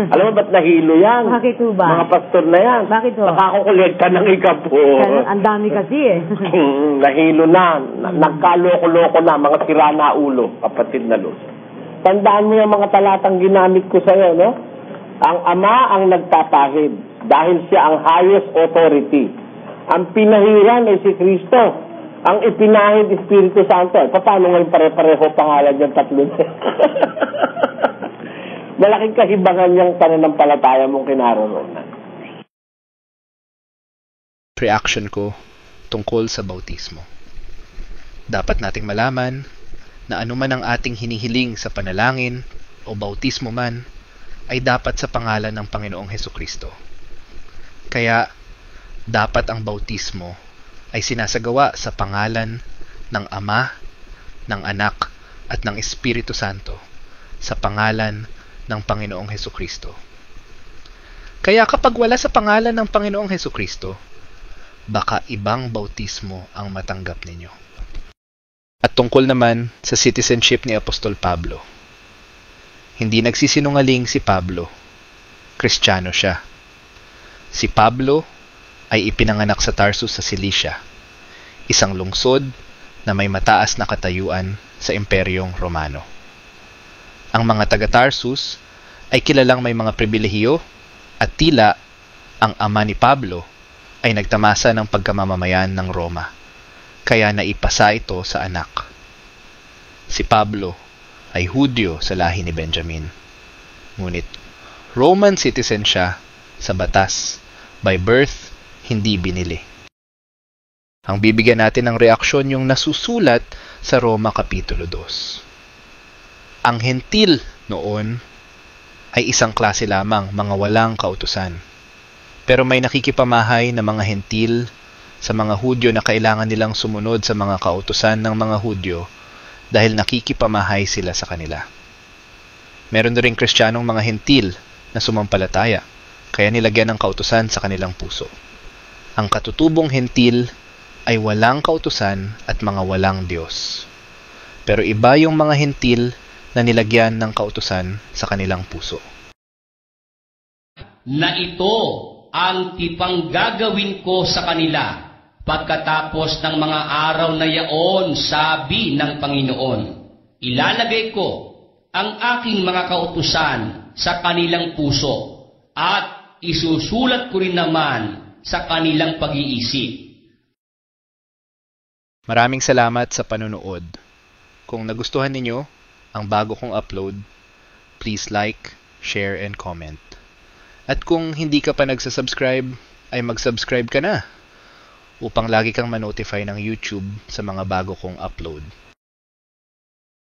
Alam mo ba't nahilo yan? Bakit ba? Mga pastor na yan. Bakit ho? Nakakukolekta ng ikapon. Ang dami kasi Nahilo na. Nagkaloko-loko na. Mga sira na ulo, kapatid na Luz. Tandaan mo yung mga talatang ginamit ko sa'yo, no? Ang Ama ang nagpapahid dahil siya ang highest authority. Ang pinahiran ay si Kristo. Ang ipinahid Espiritu Santo. Paano ngayon pare-pareho pangalan yung tatlo? Malaking kahibangan yung pananampalataya mong kinaroroonan. Reaction ko tungkol sa bautismo. Dapat nating malaman na anuman ang ating hinihiling sa panalangin o bautismo man ay dapat sa pangalan ng Panginoong Hesukristo. Kaya dapat ang bautismo ay sinasagawa sa pangalan ng Ama, ng Anak, at ng Espiritu Santo, sa pangalan ng Panginoong Hesukristo. Kaya kapag wala sa pangalan ng Panginoong Hesukristo, baka ibang bautismo ang matanggap ninyo. At tungkol naman sa citizenship ni Apostol Pablo, hindi nagsisinungaling si Pablo. Kristiyano siya. Si Pablo ay ipinanganak sa Tarsus sa Cilicia, isang lungsod na may mataas na katayuan sa Imperyong Romano. Ang mga taga-Tarsus ay kilalang may mga pribilehiyo at tila ang ama ni Pablo ay nagtamasa ng pagkamamamayan ng Roma, kaya naipasa ito sa anak. Si Pablo ay Hudyo sa lahi ni Benjamin, ngunit Roman citizen siya sa batas By birth, hindi binili. Ang bibigyan natin ng reaksyon yung nasusulat sa Roma Kapitulo 2. Ang hentil noon ay isang klase lamang, mga walang kautusan. Pero may nakikipamahay na mga hentil sa mga Hudyo na kailangan nilang sumunod sa mga kautusan ng mga Hudyo dahil nakikipamahay sila sa kanila. Meron na rin Kristiyanong mga hentil na sumampalataya, kaya nilagyan ng kautusan sa kanilang puso. Ang katutubong hentil ay walang kautusan at mga walang Diyos. Pero iba yung mga hentil na nilagyan ng kautusan sa kanilang puso. Na ito ang tipang gagawin ko sa kanila pagkatapos ng mga araw na yaon, sabi ng Panginoon. Ilalagay ko ang aking mga kautusan sa kanilang puso at isusulat ko rin naman sa kanilang pag-iisip. Maraming salamat sa panonood. Kung nagustuhan ninyo ang bago kong upload, please like, share, and comment. At kung hindi ka pa nagsasubscribe, ay mag-subscribe ka na upang lagi kang ma-notify ng YouTube sa mga bago kong upload.